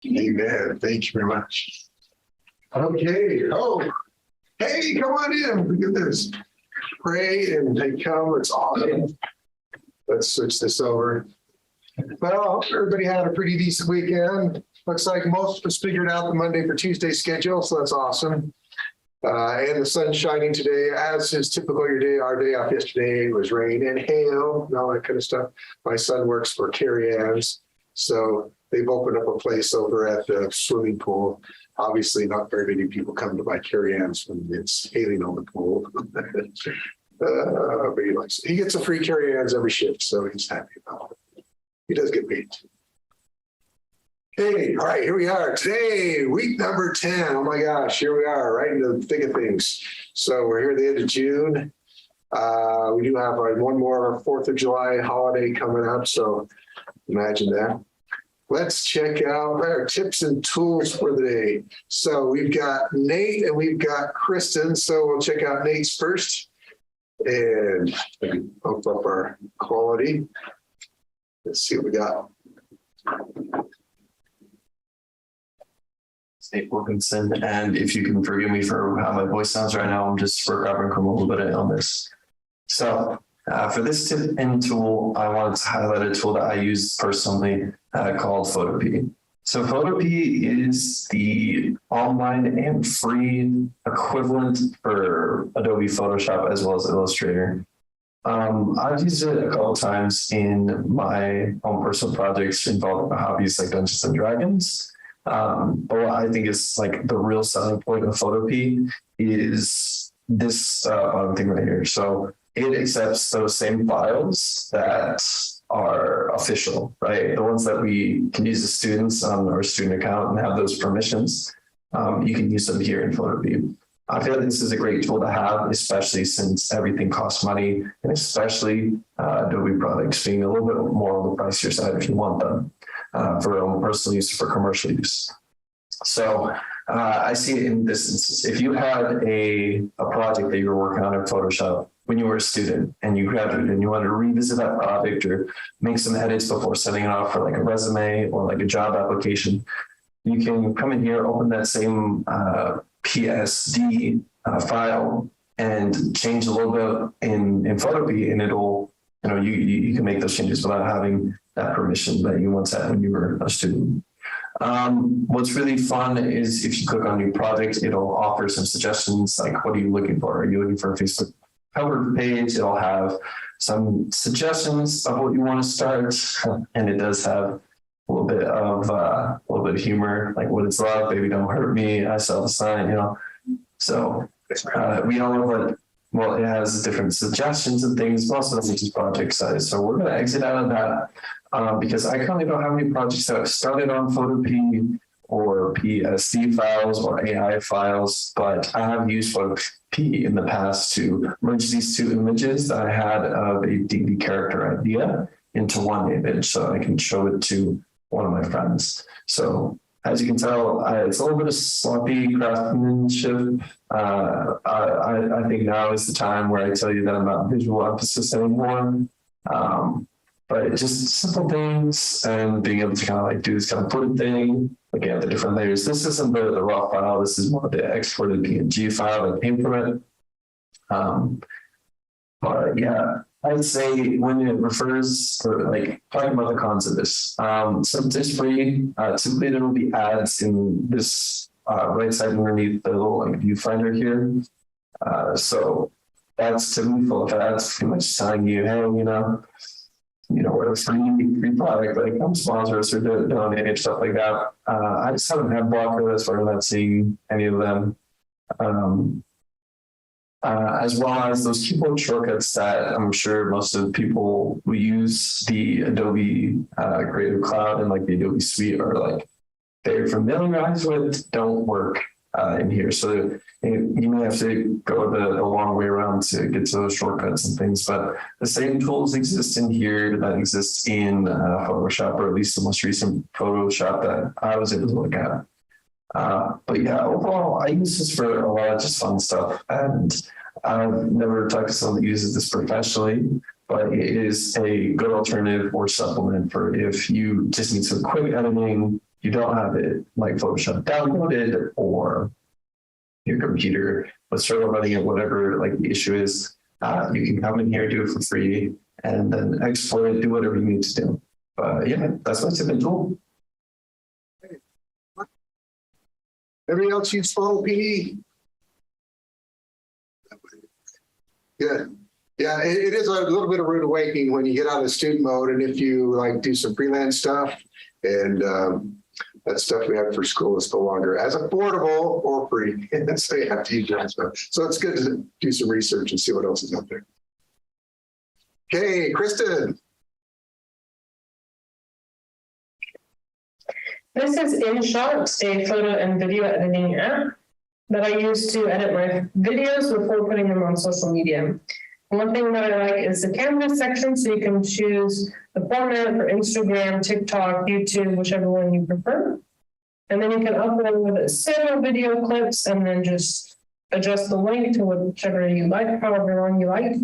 Amen. Thank you very much. Okay. Oh, hey, come on in. Look at this. Pray and they come. It's awesome. Let's switch this over. Well, I hope everybody had a pretty decent weekend. Looks like most of us figured out the Monday for Tuesday schedule, so that's awesome. And the sun's shining today, as is typical your day. Our day off yesterday was rain and hail and all that kind of stuff. My son works for Carrie Ann's, so they've opened up a place over at the swimming pool. Obviously, not very many people come to buy Carrie Ann's when it's hailing on the pool. But he gets a free Carrie Ann's every shift, so he's happy about it. He does get paid. Hey, all right, here we are. Today, week number 10. Oh my gosh, here we are, right in the thick of things. So we're here at the end of June. We do have one more 4th of July holiday coming up, so imagine that. Let's check out our tips and tools for the day. So we've got Nate and we've got Kristen. So we'll check out Nate's first and pump up our quality. Let's see what we got. Nate Wilkinson, and if you can forgive me for how my voice sounds right now, I'm just recovering from a little bit of illness. So for this tip and tool, I wanted to highlight a tool that I use personally called Photopea. So Photopea is the online and free equivalent for Adobe Photoshop as well as Illustrator. I've used it a couple of times in my own personal projects involving hobbies like Dungeons and Dragons. But what I think is like the real selling point of Photopea is this bottom thing right here. So it accepts those same files that are official, right? The ones that we can use as students on our student account and have those permissions. You can use them here in Photopea. I feel like this is a great tool to have, especially since everything costs money, and especially Adobe products being a little bit more on the pricier side if you want them for your own personal use, for commercial use. So I see it in this instance. If you had a project that you were working on in Photoshop when you were a student and you graduated and you wanted to revisit that project or make some edits before sending it off for like a resume or like a job application, you can come in here, open that same PSD file and change a little bit in Photopea, and it'll, you can make those changes without having that permission that you once had when you were a student. What's really fun is if you click on new project, it'll offer some suggestions like, what are you looking for? Are you looking for a Facebook cover page? It'll have some suggestions of what you want to start, and it does have a little bit of humor, like what it's like, baby, don't hurt me, I saw the sign, So we all know that, well, it has different suggestions and things. Most of them are just project size. So we're going to exit out of that because I currently don't have any projects that have started on Photopea or PSD files or AI files, but I have used Photopea in the past to merge these two images that I had of a D&D character idea into one image so I can show it to one of my friends. So as you can tell, it's a little bit of sloppy craftsmanship. I think now is the time where I tell you that I'm not visual emphasis anymore. But just simple things and being able to kind of like do this kind of fluid thing, looking at the different layers. This isn't the raw file. This is more of the exported PNG file that came from it. But yeah, I would say when it refers or like talking about the cons of this, since it's free, typically there will be ads in this right side underneath the little like viewfinder here. So that's typically full of ads, pretty much telling you, hey, we're a free product, like come sponsor us or donate, stuff like that. I just haven't had blocker as far as not seeing any of them. As well as those keyboard shortcuts that I'm sure most of the people who use the Adobe Creative Cloud and like the Adobe Suite are like very familiarized with don't work in here. So you may have to go the long way around to get to those shortcuts and things, but the same tools exist in here that exist in Photoshop, or at least the most recent Photoshop that I was able to look at. But yeah, overall, I use this for a lot of just fun stuff, and I've never talked to someone that uses this professionally, but it is a good alternative or supplement for if you just need some quick editing you don't have it like Photoshop downloaded or your computer was server running it, whatever like the issue is, you can come in here, do it for free, and then export it, do whatever you need to do. But yeah, that's my tip and tool. Everybody else use Funnel PD? Good. Yeah, it is a little bit of rude awakening when you get out of student mode, and if you like do some freelance stuff, and that stuff we have for school is no longer as affordable or free, so you have to use that stuff. So it's good to do some research and see what else is out there. Okay, Kristen. This is InShot, a photo and video editing app that I use to edit my videos before putting them on social media. One thing that I like is the Canvas section, so you can choose the format for Instagram, TikTok, YouTube, whichever one you prefer. And then you can upload several video clips and then just adjust the length to whichever you like, however long you like.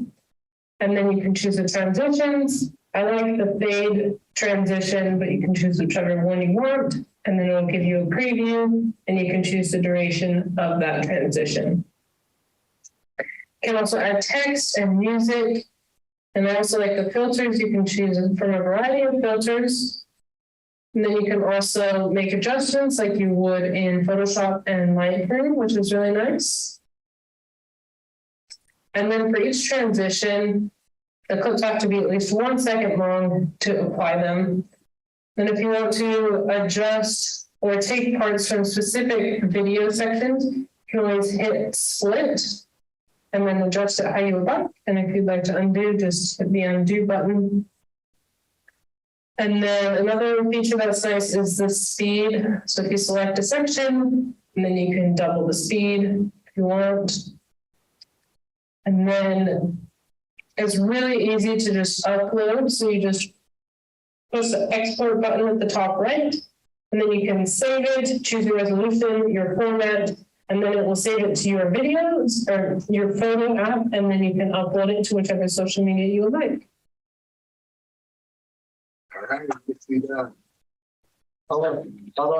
And then you can choose the transitions. I like the fade transition, but you can choose whichever one you want. And then it'll give you a preview, and you can choose the duration of that transition. You can also add text and music. And I also like the filters. You can choose from a variety of filters. And then you can also make adjustments like you would in Photoshop and Lightroom, which is really nice. And then for each transition, the clips have to be at least 1 second long to apply them. And if you want to adjust or take parts from specific video sections, you can always hit split and then adjust it how you would like. And if you'd like to undo, just hit the undo button. And then another feature that's nice is the speed. So if you select a section, and then you can double the speed if you want. And then it's really easy to just upload. So you just push the export button at the top right, and then you can save it, choose your resolution, your format, and then it will save it to your videos or your photo app, and then you can upload it to whichever social media you would like. All right, let's see that. Although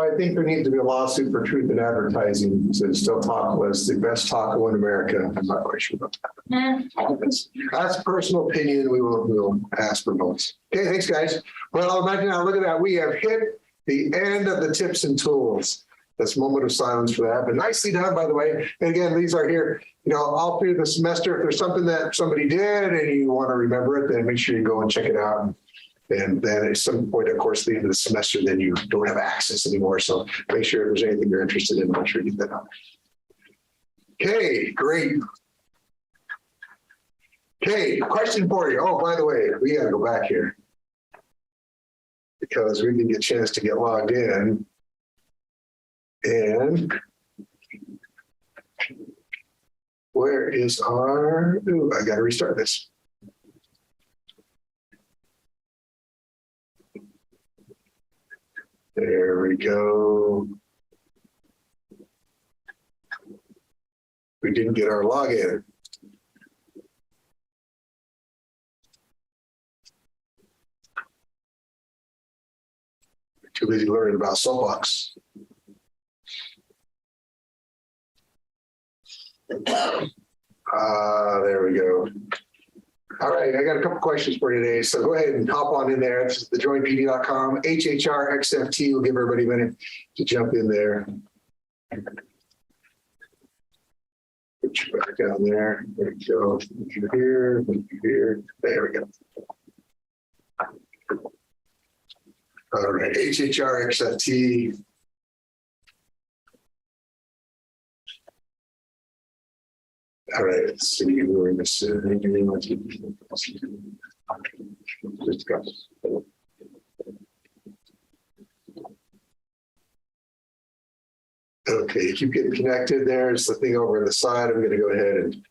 I think there needs to be a lawsuit for truth in advertising, so it's still taco is the best taco in America. I'm not quite sure about that. That's personal opinion. We'll ask for votes. Okay, thanks, guys. Well, imagine now, look at that. We have hit the end of the tips and tools. That's a moment of silence for that, but nicely done, by the way. And again, these are here, all through the semester. If there's something that somebody did and you want to remember it, then make sure you go and check it out. And then at some point, of course, at the end of the semester, then you don't have access anymore. So make sure if there's anything you're interested in, make sure you get that out. Okay, great. Okay, question for you. Oh, by the way, we got to go back here because we didn't get a chance to get logged in. And where is our, I got to restart this. There we go. We didn't get our login. We're too busy learning about Soapbox. There we go. All right, I got a couple questions for you today, so go ahead and hop on in there. This is thejoinpd.com. HHRXFT will give everybody a minute to jump in there. Put you back down there. There we go. Here, here. There we go. All right, HHRXFT. All right, let's see. We're missing. Okay, keep getting connected. There's the thing over on the side. I'm going to go ahead and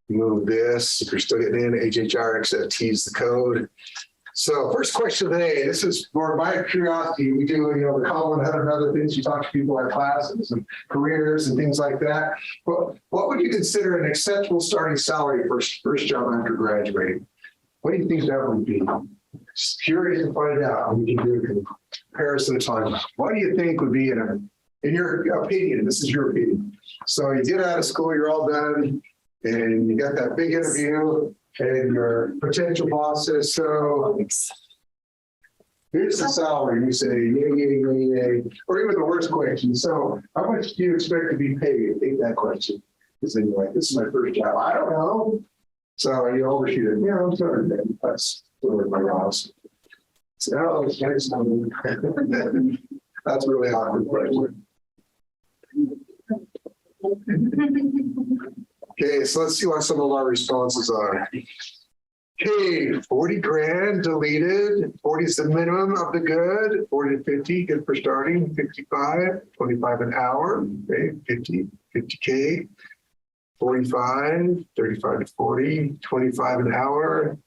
move this. If you're still getting in, HHRXFT is the code. So first question today, this is for my curiosity. We do, the Comm 100 and other things. You talk to people in classes and careers and things like that. But what would you consider an acceptable starting salary for first job after graduating? What do you think that would be? Just curious to find out. We can do comparison of time. What do you think would be in your opinion? This is your opinion. So you get out of school, you're all done, and you got that big interview, and your potential boss says, so here's the salary. You say, yay. Or even the worst question. So how much do you expect to be paid? Take that question. Because then you're like, this is my first job. I don't know. So you overshoot it. Yeah, I'm sorry. That's sort of my house. So, oh, that's a really awkward question. Okay, so let's see what some of our responses are. Okay, 40 grand deleted. 40 is the minimum of the good. 40 to 50, good for starting. 55, 25 an hour. Okay, 50K. 45, 35 to 40, 25 an hour.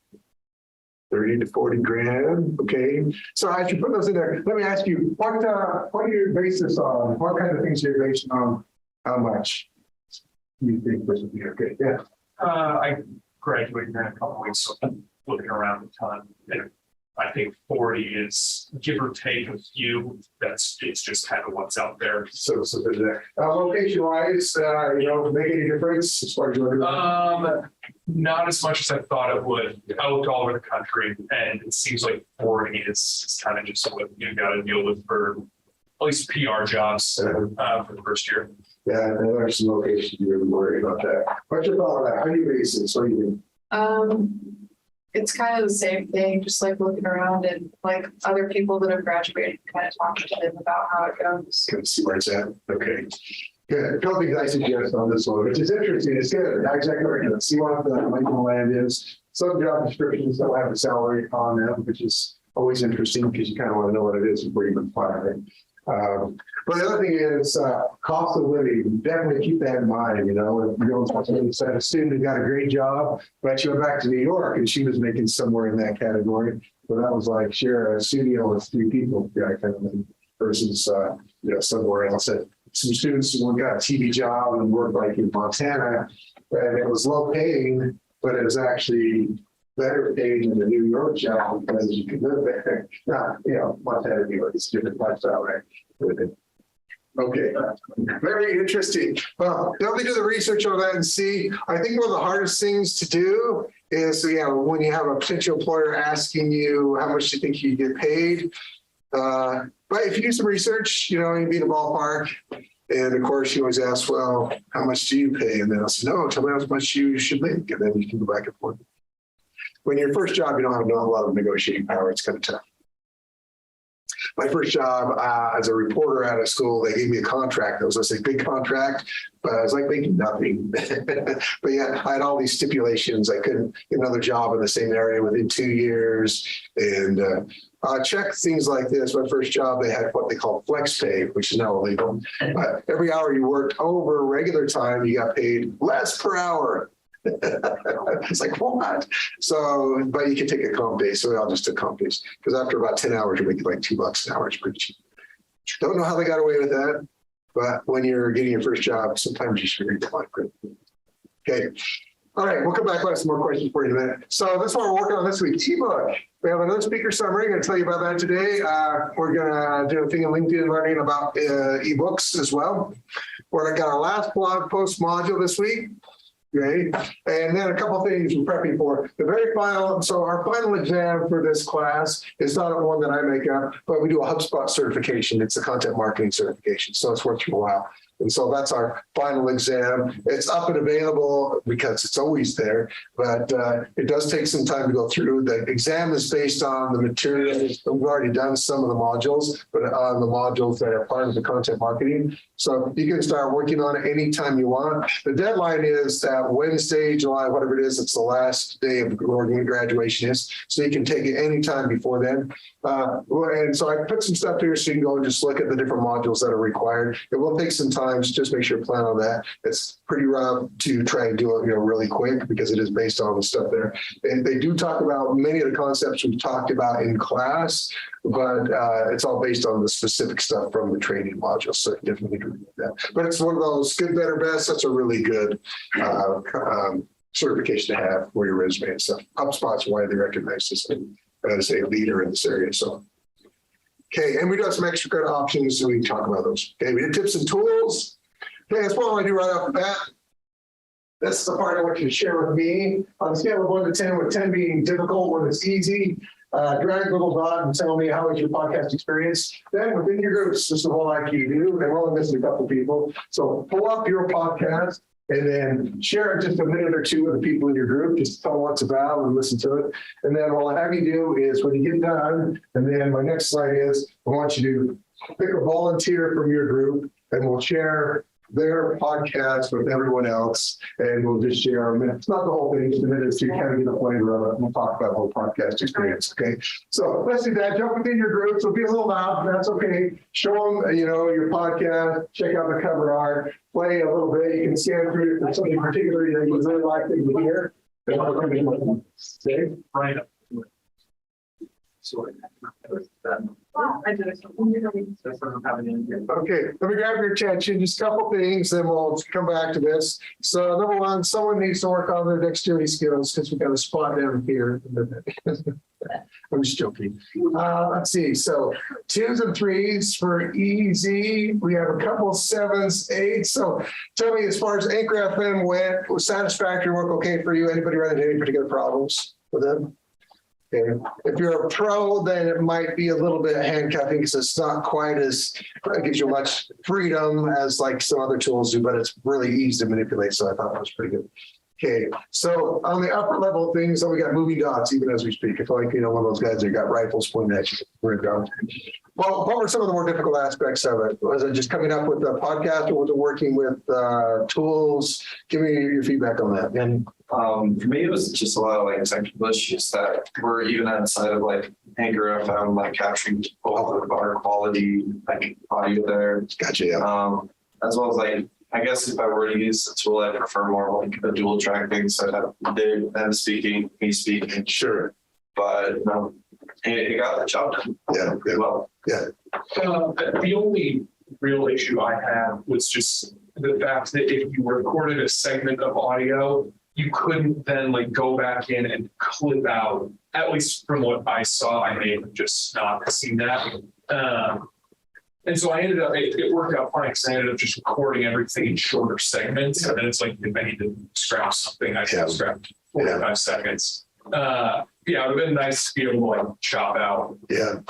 30 to 40 grand. Okay. So as you put those in there, let me ask you, what are your basis on? What kind of things are you basing on? How much you think this would be okay? Yeah. I graduated in a couple weeks, so I'm looking around a ton. And I think 40 is give or take a few. It's just kind of what's out there. So there's that. Location wise, make any difference as far as you're looking? Not as much as I thought it would. I looked all over the country, and it seems like 40 is kind of just what you got to deal with for at least PR jobs for the first year. Yeah, and there's some locations you're really worried about that. What's your thought on that? How do you base this? What do you think? It's kind of the same thing, just like looking around and like other people that have graduated, kind of talking to them about how it goes. Good, see where it's at. Okay. Good. A couple things I suggest on this one, which is interesting. It's good. Exactly right. See what the Lincoln land is. Some job descriptions don't have a salary on them, which is always interesting because you kind of want to know what it is before you apply, right? But the other thing is cost of living. Definitely keep that in mind. You know, if you go to said a student who got a great job, but she went back to New York and she was making somewhere in that category. So that was like share a studio with 3 people, kind of thing, versus somewhere else. Some students who got a TV job and worked like in Montana, and it was low paying, but it was actually better paid than the New York job because you could live there. Not, Montana, New York, it's a different lifestyle, right? Okay, very interesting. Well, definitely do the research on that and see. I think one of the hardest things to do is, when you have a potential employer asking you how much do you think you get paid. But if you do some research, you be in the ballpark. And of course, you always ask, well, how much do you pay? And then I'll say, no, tell me how much you should make. And then you can go back and forth. When your first job, you don't have a lot of negotiating power. It's kind of tough. My first job as a reporter at a school, they gave me a contract. It was a big contract, but I was like making nothing. But yeah, I had all these stipulations. I couldn't get another job in the same area within 2 years. And check things like this. My first job, they had what they call flex pay, which is now illegal. Every hour you worked over regular time, you got paid less per hour. It's like, what? So, but you can take a comp day. So I'll just do comp days because after about 10 hours, you're making like $2 an hour. It's pretty cheap. Don't know how they got away with that, but when you're getting your first job, sometimes you should read the line. Okay. All right. We'll come back with some more questions for you in a minute. So this is what we're working on this week. Ebook. We have another speaker summary. I'm going to tell you about that today. We're going to do a thing in LinkedIn learning about ebooks as well. We're got our last blog post module this week. Okay, and then a couple of things we're prepping for. The very final, so our final exam for this class is not one that I make up, but we do a HubSpot certification. It's a content marketing certification, so it's worth your while. And so that's our final exam. It's up and available because it's always there, but it does take some time to go through. The exam is based on the materials. We've already done some of the modules, but on the modules that are part of the content marketing. So you can start working on it anytime you want. The deadline is that Wednesday, July, whatever it is, it's the last day of graduation is. So you can take it anytime before then. And so I put some stuff here so you can go and just look at the different modules that are required. It will take some time. So just make sure you plan on that. It's pretty rough to try and do it, really quick because it is based on the stuff there. And they do talk about many of the concepts we've talked about in class, but it's all based on the specific stuff from the training module. So definitely do that. But it's one of those good, better, best. That's a really good certification to have for your resume and stuff. HubSpot's widely recognized as a leader in this area. So Okay, and we do have some extra credit options, so we can talk about those. Okay, we did tips and tools. Okay, that's what I want to do right off the bat. That's the part I want you to share with me. On a scale of 1 to 10, with 10 being difficult, 1 is easy. Drag a little dot and tell me how was your podcast experience. Then within your groups, this is what I like you to do, and we're only missing a couple people. So pull up your podcast and then share it just a minute or two with the people in your group, just tell them what it's about and listen to it. And then what I have you do is when you get done, and then my next slide is, I want you to pick a volunteer from your group and we'll share their podcast with everyone else, and we'll just share a minute. It's not the whole thing, just a minute, so you kind of get a flavor of it. We'll talk about the whole podcast experience, okay? So let's do that. Jump within your group. So be a little loud, that's okay. Show them, your podcast, check out the cover art, play a little bit. You can scan through it for something particularly that you really like to hear. Okay? Right. Okay, let me grab your attention, just a couple things, then we'll come back to this. So number one, someone needs to work on their dexterity skills because we've got a spot down here. I'm just joking. Let's see, so 2s and 3s for easy. We have a couple 7s, 8s. So tell me, as far as Anchor FM went, was satisfactory work okay for you? Anybody run into any particular problems with them? Okay. If you're a pro, then it might be a little bit handcuffing because it's not quite as, it gives you much freedom as like some other tools do, but it's really easy to manipulate. So I thought that was pretty good. Okay, so on the upper level things, we got moving dots even as we speak. I feel like, one of those guys that got rifles pointed at you. Well, what were some of the more difficult aspects of it? Was it just coming up with the podcast, or was it working with tools? Give me your feedback on that. And for me, it was just a lot of like technical issues that were even outside of like Anchor FM, like capturing all of our quality like audio there. Gotcha. Yeah. As well as like, I guess if I were to use the tool, I'd prefer more like a dual track thing. So I'd have them speaking, me speaking. Sure. But it got the job done. Yeah. Pretty well. Yeah. The only real issue I have was just the fact that if you recorded a segment of audio, you couldn't then like go back in and clip out, at least from what I saw. I may have just not seen that. And so I ended up, it worked out fine because I ended up just recording everything in shorter segments. And then it's like, if I need to scrap something, I can scrap 45 seconds. Yeah, it would have been nice to be able to like chop out a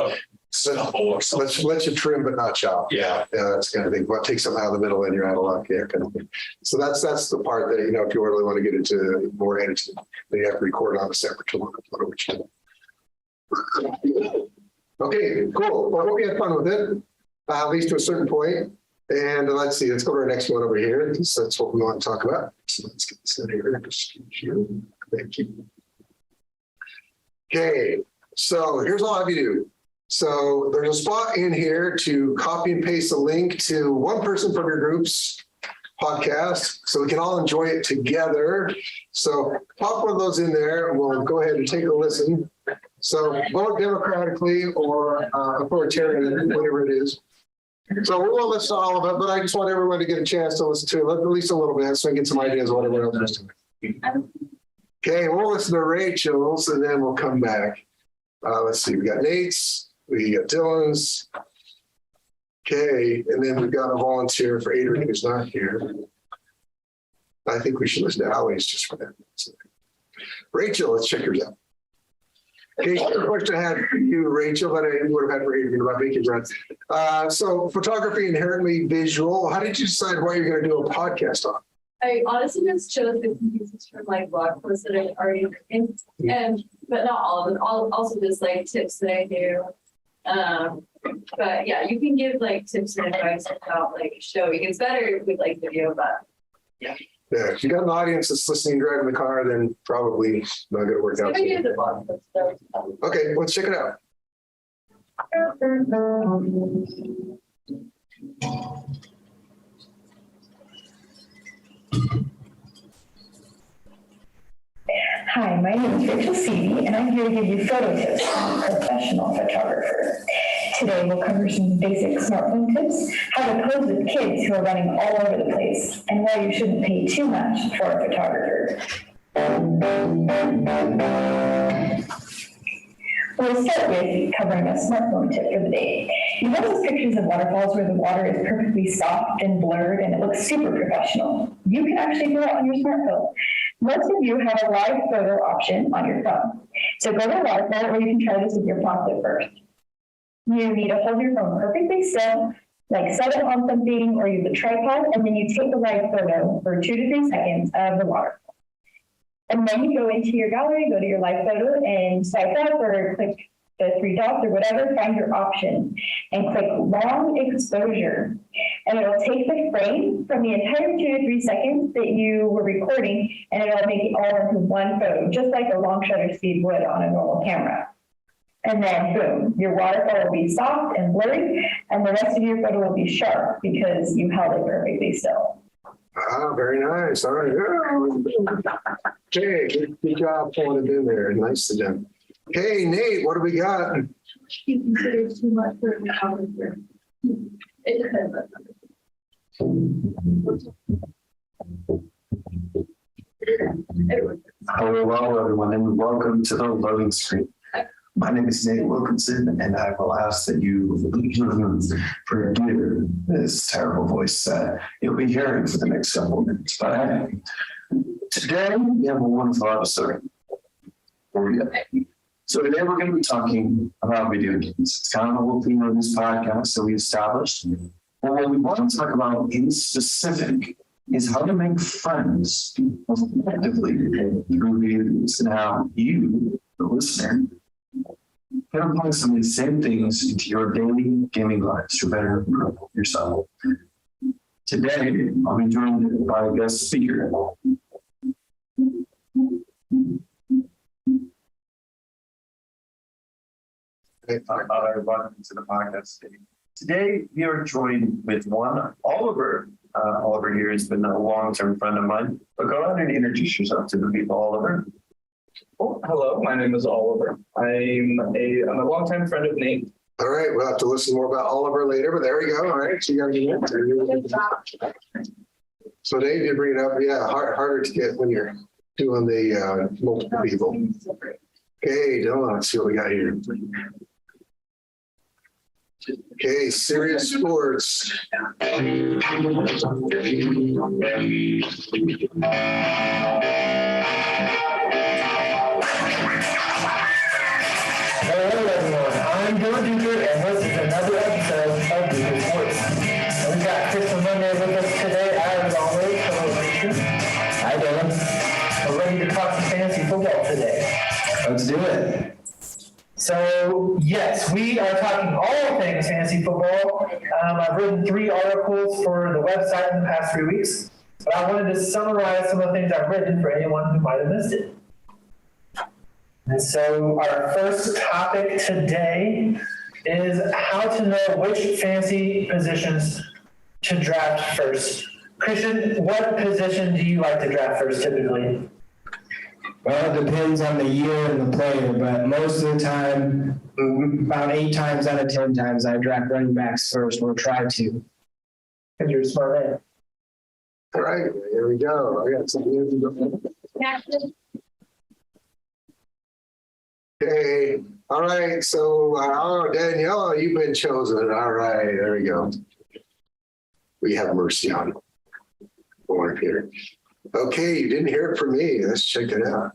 stubble or something. Let you trim but not chop. Yeah. Yeah, that's kind of thing. Well, take something out of the middle and you're out of luck. Yeah, kind of thing. So that's the part that, if you really want to get into more editing, then you have to record on a separate tool and upload it, which okay, cool. Well, I hope you had fun with it, at least to a certain point. And let's see, let's go to our next one over here, because that's what we want to talk about. So let's get this in here. Thank you. Okay, so here's all I have you do. So there's a spot in here to copy and paste a link to one person from your group's podcast so we can all enjoy it together. So pop one of those in there and we'll go ahead and take a listen. So vote democratically or authoritarian, whatever it is. So we won't listen to all of it, but I just want everyone to get a chance to listen to it, at least a little bit, so I get some ideas of what everyone else is doing. Okay, we'll listen to Rachel's and then we'll come back. Let's see, we got Nate's, we got Dylan's. Okay, and then we've got a volunteer for Adrian who's not here. I think we should listen to Allie's just for that. Rachel, let's check yours out. Okay, the question I had for you, Rachel, that I would have had for Adrian about making runs. So photography inherently visual. How did you decide what you're going to do a podcast on? I honestly just chose bits and pieces from like blog posts that I've already written, but not all of them. Also just like tips that I do. But yeah, you can give like tips and advice about like showing. It's better with like video, but yeah. Yeah, if you got an audience that's listening driving the car, then probably not going to work out. I do the blog posts though. Okay, let's check it out. Hi, my name is Rachel Seavey, and I'm here to give you photo tips on professional photographer. Today, we'll cover some basic smartphone tips, how to pose with kids who are running all over the place, and why you shouldn't pay too much for a photographer. We'll start with covering a smartphone tip for the day. You know those pictures of waterfalls where the water is perfectly soft and blurred and it looks super professional? You can actually do that on your smartphone. Most of you have a live photo option on your phone. So go to the waterfall, or you can try this with your faucet first. You need to hold your phone perfectly still, like set it on something or use a tripod, and then you take a live photo for 2 to 3 seconds of the waterfall. And then you go into your gallery, go to your live photo and swipe up or click the 3 dots or whatever, find your option and click long exposure. And it'll take the frame from the entire 2 to 3 seconds that you were recording and it'll make it all into one photo, just like a long shutter speed would on a normal camera. And then boom, your waterfall will be soft and blurry and the rest of your photo will be sharp because you held it perfectly still. Ah, very nice. All right. Okay, good job pulling it in there. Nice to do. Okay, Nate, what do we got? You consider too much for an hour. It depends. Hello, everyone, and welcome to the loading screen. My name is Nate Wilkinson, and I will ask that you forgive this terrible voice that you'll be hearing for the next couple of minutes. But today, we have a wonderful episode for you. So today, we're going to be talking about video games. It's kind of the whole theme of this podcast that we established. And what we want to talk about in specific is how to make friends effectively through video games and how you, the listener, can apply some of the same things into your daily gaming lives to better improve yourself. Today, I'll be joined by a guest speaker. Everyone to the podcast today. Today, we are joined with one Oliver. Oliver here has been a long-term friend of mine. But go ahead and introduce yourself to the people, Oliver. Oh, hello, my name is Oliver. I'm a longtime friend of Nate. All right, we'll have to listen more about Oliver later, but there we go. All right, so you got to get it. So Dave, you bring it up. Yeah, harder to get when you're doing the multiple people. Okay, Dylan, let's see what we got here. Okay, serious sports. Hello everyone, I'm Dylan Duker and this is another episode of Duker Sports. And we've got Chris and Monday with us today, as always. Hello, Richard. Hi, Dylan. We're ready to talk some fantasy football today. Let's do it. So, yes, we are talking all things fantasy football. I've written 3 articles for the website in the past 3 weeks, but I wanted to summarize some of the things I've written for anyone who might have missed it. And so our first topic today is how to know which fantasy positions to draft first. Christian, what position do you like to draft first typically? Well, it depends on the year and the player, but most of the time, about 8 times out of 10 times, I draft running backs first, or try to. Because you're a smart man. All right, here we go. I got something new. Okay, all right, so Danielle, you've been chosen. All right, there we go. We have mercy on Lord here. Okay, you didn't hear it from me. Let's check it out.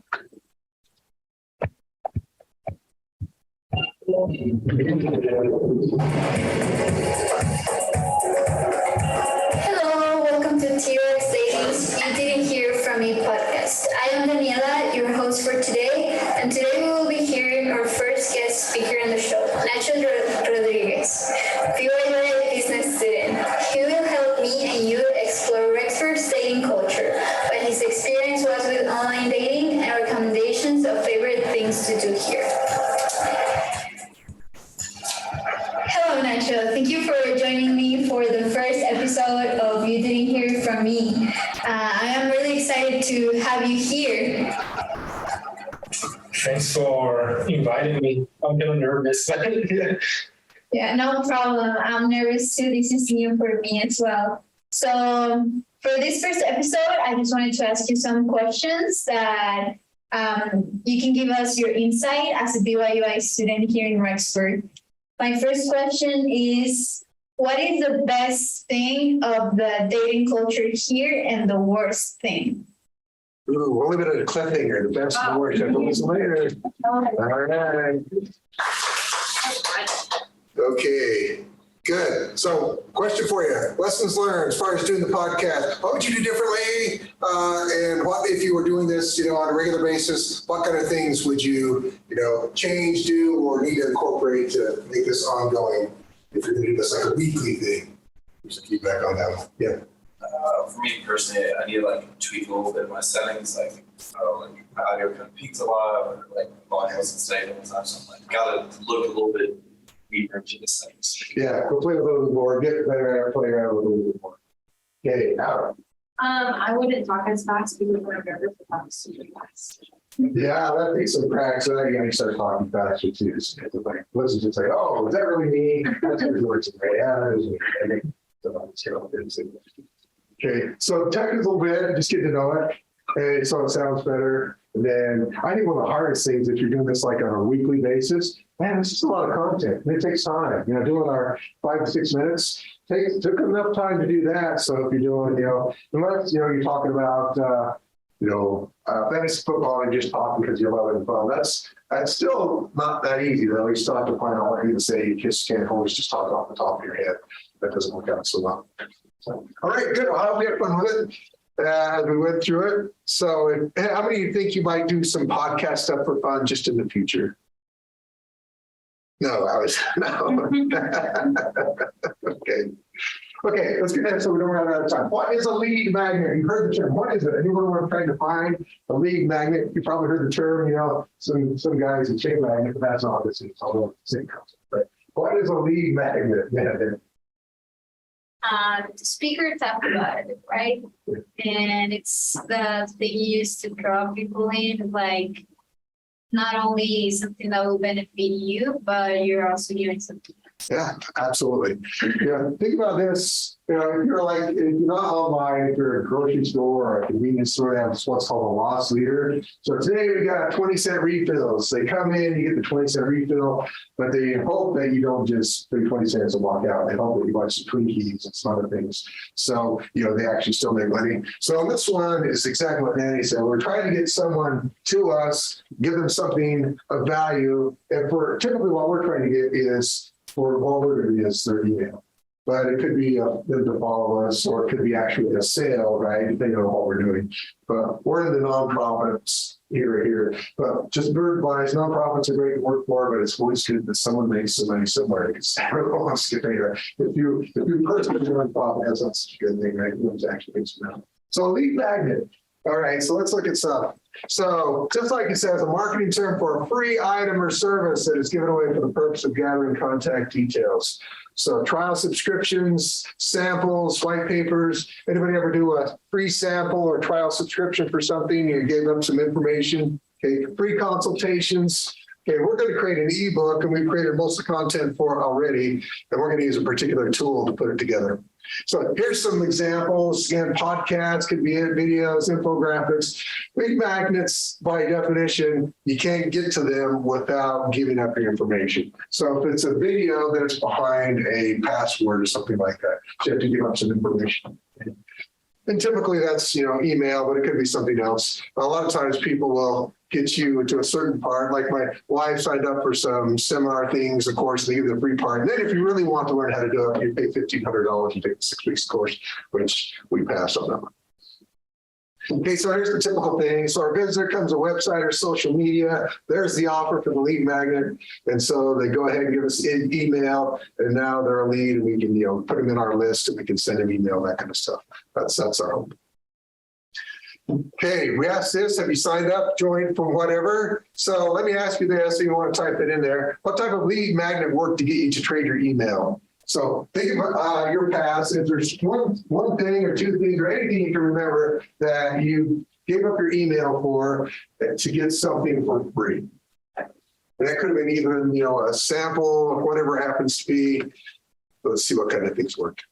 Hello, welcome to T-Rex Dailies You Didn't Hear From Me podcast. I am Daniela, your host for today, and today we will be hearing our first guest speaker on the show, Nacho Rodriguez, PYU business student. He will help me and you explore Rexford's dating culture, what his experience was with online dating, and recommendations of favorite things to do here. Hello, Nacho. Thank you for joining me for the first episode of You Didn't Hear From Me. I am really excited to have you here. Thanks for inviting me. I'm getting nervous. Yeah, no problem. I'm nervous too. This is new for me as well. So for this first episode, I just wanted to ask you some questions that You can give us your insight as a BYUI student here in Rexford. My first question is, what is the best thing of the dating culture here and the worst thing? Ooh, we'll leave it at a cliffhanger, the best and the worst. Everyone's later. All right. Okay, good. So question for you, lessons learned as far as doing the podcast. What would you do differently? And what, if you were doing this, on a regular basis, what kind of things would you, change, do, or need to incorporate to make this ongoing? If you're gonna do this like a weekly thing. There's a feedback on that one. Yeah. For me personally, I need to tweak a little bit of my settings, like my audio kind of peaks a lot, or volume wasn't stable and stuff. So I'm gotta look a little bit deeper into the settings. Yeah, go play with a little bit more, get better at playing around with a little bit more. Okay, Howard. I wouldn't talk as fast because I'm nervous about super fast. Yeah, that takes some practice. I gotta start talking faster too. So it's like, listen, just like, oh, is that really me? That's what words. Yeah, that is me. I think okay, so technical bit, just get to know it. And so it sounds better. And then I think one of the hardest things, if you're doing this like on a weekly basis, man, it's just a lot of content. And it takes time. Doing our 5 to 6 minutes took enough time to do that. So if you're doing, unless you're talking about fantasy football and just talking because you love it and fun. That's still not that easy though. You still have to find out what you're gonna say. You just can't always just talk off the top of your head. That doesn't work out so well. So, all right, good. Well, I hope you had fun with it as we went through it. So how many of you think you might do some podcast stuff for fun just in the future? No. Okay, let's get that so we don't run out of time. What is a lead magnet? You heard the term. What is it? Anyone want to try to find a lead magnet? You probably heard the term, some guys in chain magnet, but that's not this is. Although the same concept. But what is a lead magnet? The speaker talked about it, right? And it's the thing you use to draw people in, not only something that will benefit you, but you're also giving something. Yeah, absolutely. Yeah, think about this. If you're not online, if you're at a grocery store or a convenience store, they have what's called a loss leader. So today we got 20-cent refills. They come in, you get the 20-cent refill, but they hope that you don't just pay 20 cents and walk out. They hope that you buy some Twinkies and some other things. So, they actually still make money. So this one is exactly what Nanny said. We're trying to get someone to us, give them something of value. And typically what we're trying to get is for all we're going to be is their email. But it could be them to follow us, or it could be actually a sale, right? Depending on what we're doing. But we're in the nonprofits here. But just bird wise, nonprofits are great to work for, but it's always good that someone makes some money somewhere because everyone wants to get paid. If you personally do a nonprofit, that's not such a good thing, right? Everyone's actually makes some money. So lead magnet. All right, so let's look at some. So just like it says, a marketing term for a free item or service that is given away for the purpose of gathering contact details. So trial subscriptions, samples, white papers. Anybody ever do a free sample or trial subscription for something? You gave them some information. Okay, free consultations. Okay, we're going to create an ebook, and we've created most of the content for it already, and we're going to use a particular tool to put it together. So here's some examples. Again, podcasts could be it, videos, infographics. Lead magnets, by definition, you can't get to them without giving up your information. So if it's a video, then it's behind a password or something like that. So you have to give up some information. And typically that's, email, but it could be something else. A lot of times people will get you into a certain part. Like my wife signed up for some seminar things, of course, they give the free part. And then if you really want to learn how to do it, you pay $1,500 and take the 6 weeks course, which we passed on that one. Okay, so here's the typical thing. So our visitor comes to a website or social media. There's the offer for the lead magnet. And so they go ahead and give us an email, and now they're a lead, and we can, put them in our list, and we can send them email, that kind of stuff. That's our hope. Okay, we asked this, have you signed up, joined from whatever? So let me ask you this, so you want to type it in there. What type of lead magnet worked to get you to trade your email? So think about your past. If there's one thing or two things or anything you can remember that you gave up your email for to get something for free. And that could have been even, a sample of whatever it happens to be. Let's see what kind of things worked.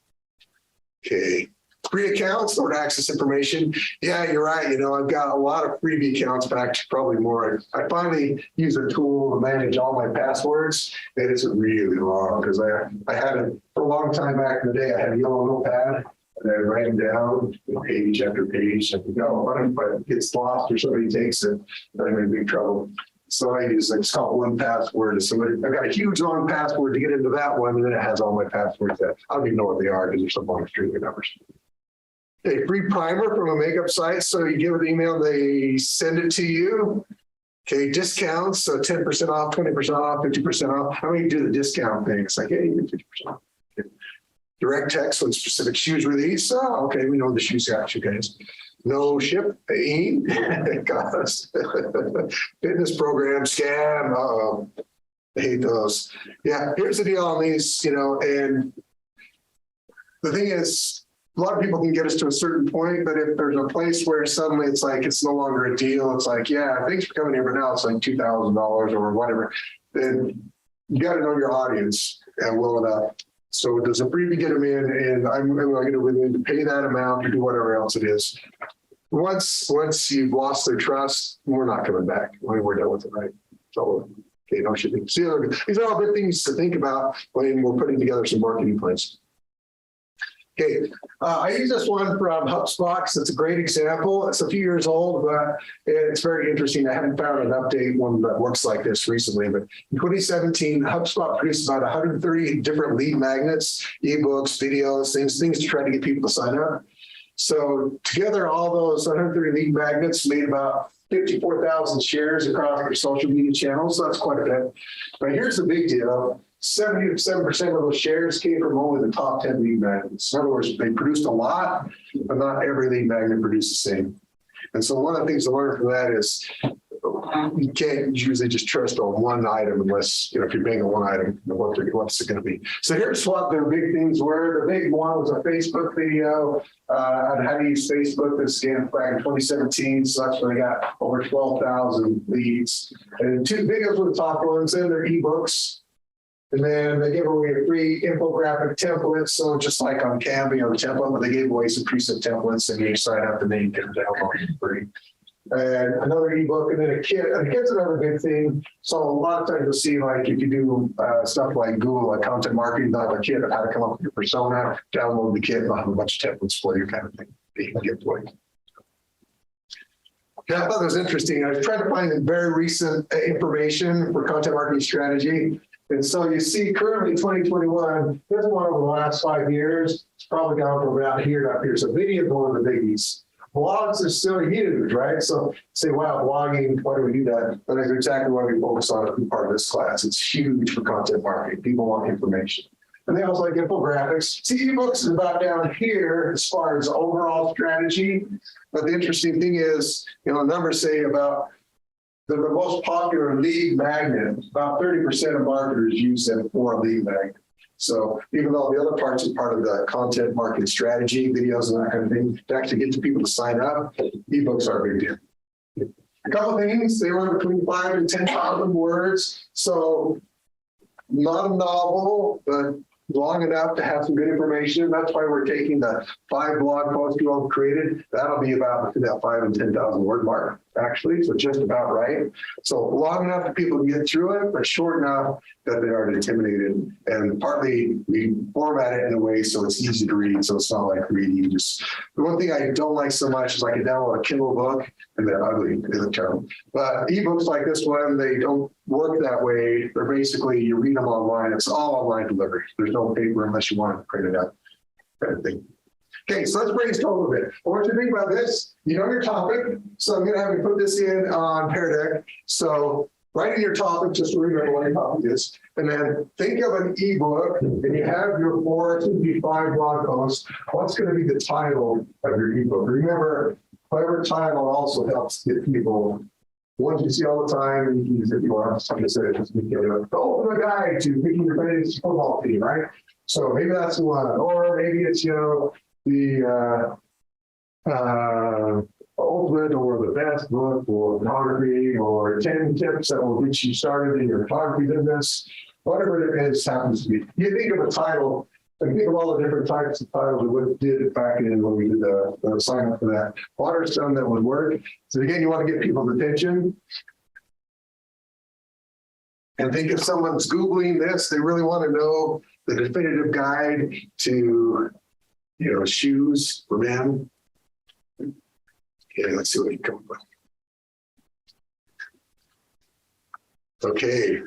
Okay. Free accounts or to access information. Yeah, you're right. I've got a lot of freebie accounts, but actually probably more. I finally use a tool to manage all my passwords. And it's really long because I had it for a long time back in the day. I had a yellow notepad and I write them down page after page. And what if it gets lost or somebody takes it? Then I'm in big trouble. So I use it's called 1Password. So I've got a huge long password to get into that one, and then it has all my passwords that I don't even know what they are because they're some long string of numbers. A free primer from a makeup site. So you give an email, they send it to you. Okay, discounts. So 10% off, 20% off, 50% off. How many do the discount thing? It's like, hey, you get 50% off. Okay. Direct text when specific shoes release. Oh, okay, we know the shoes got you guys. No ship, gosh. Fitness program scam. I hate those. Yeah, here's the deal on these, and the thing is, a lot of people can get us to a certain point, but if there's a place where suddenly it's like it's no longer a deal, it's like, yeah, thanks for coming here, but now it's like $2,000 or whatever, then you got to know your audience and well enough. So does a freebie get them in, and I'm going to willing to pay that amount or do whatever else it is. Once you've lost their trust, we're not coming back. We're done with it, right? So, okay, no shipping. See, these are all good things to think about when we're putting together some marketing plans. Okay, I use this one from HubSpot. It's a great example. It's a few years old, but it's very interesting. I haven't found an update one that works like this recently, but in 2017, HubSpot produced about 130 different lead magnets, ebooks, videos, things to try to get people to sign up. So together, all those 130 lead magnets made about 54,000 shares across your social media channels. So that's quite a bit. But here's the big deal. 77% of those shares came from only the top 10 lead magnets. In other words, they produced a lot, but not every lead magnet produced the same. And so one of the things to learn from that is you can't usually just trust on one item unless, if you're banging one item, what's it going to be? So here's what their big things were. The big one was a Facebook video on how to use Facebook. This again back in 2017. So that's when they got over 12,000 leads. And two videos were the top ones, and they're ebooks. And then they gave away a free infographic template. So just like on Canva, the template, but they gave away some preset templates, and you sign up and then you get them download for free. And another ebook, and then a kit. And a kit's another big thing. So a lot of times you'll see, like, if you do stuff like Google, like content marketing, they'll have a kit of how to come up with your persona, download the kit, and they'll have a bunch of templates for you, kind of thing that you can give away. Yeah, I thought it was interesting. I was trying to find very recent information for content marketing strategy. And so you see currently 2021, this one over the last 5 years, it's probably gone from about here to up here. So video is one of the biggies. Blogs are still huge, right? So say, wow, blogging, why do we do that? But that's exactly why we focus on it in part of this class. It's huge for content marketing. People want information. And they also like infographics. See, ebooks is about down here as far as overall strategy. But the interesting thing is, numbers say about the most popular lead magnet, about 30% of marketers use them for a lead magnet. So even though the other parts are part of the content marketing strategy, videos and that kind of thing, to actually get the people to sign up, ebooks are a big deal. A couple of things, they run between 5,000 and 10,000 words. So not a novel, but long enough to have some good information. That's why we're taking the 5 blog posts you all created. That'll be about that 5,000 and 10,000 word mark, actually. So just about right. So long enough that people can get through it, but short enough that they aren't intimidated. And partly we format it in a way so it's easy to read. So it's not like reading just. The one thing I don't like so much is I can download a Kindle book and they're ugly. They look terrible. But ebooks like this one, they don't work that way. They're basically, you read them online. It's all online delivery. There's no paper unless you want to print it out, kind of thing. Okay, so let's brainstorm a little bit. I want you to think about this. You know your topic, so I'm going to have you put this in on Pear Deck. So write in your topic, just to remember what your topic is, and then think of an ebook, and you have your 4 to 5 blog posts. What's going to be the title of your ebook? Remember, clever title also helps get people. Ones you see all the time, and you can use it if you want. Somebody said it just the ultimate guide to picking your fantasy football team, right? So maybe that's the one, or maybe it's the ultimate or the best book for photography, or 10 tips that will get you started in your photography business, whatever it is happens to be. You think of a title, And think of all the different types of titles we did back in when we did the sign up for that. What are some that would work? So again, you want to get people's attention. And think if someone's Googling this, they really want to know the definitive guide to, shoes for men. Okay, let's see what we come up with. Okay.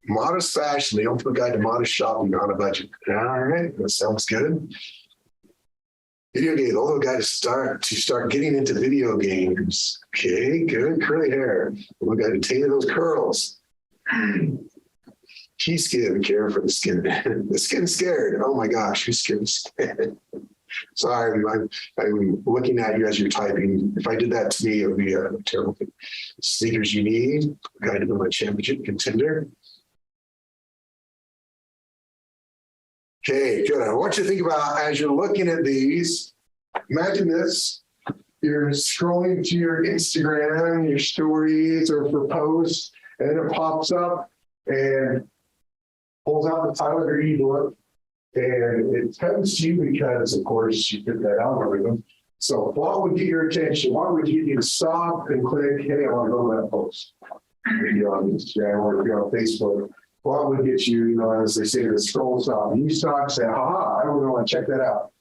Modest fashion, the ultimate guide to modest shopping on a budget. All right, that sounds good. Video game, the ultimate guide to start getting into video games. Okay, good. Curly hair, the ultimate guide to tailor those curls. Key skin, care for the skin. The skin scared. Oh my gosh, who's scared? Sorry, I'm looking at you as you're typing. If I did that to me, it would be a terrible thing. Sneakers you need, guide to become a championship contender. Okay, good. I want you to think about as you're looking at these, imagine this. You're scrolling to your Instagram, your stories, or for posts, and it pops up and pulls out the title of your ebook. And it comes to you because, of course, you did that algorithm. So what would get your attention? What would get you to stop and click, hey, I want to go to that post? Maybe on Instagram or if you're on Facebook. What would get you, as they say, to scroll stop? And you stop, say, I don't know, I check that out.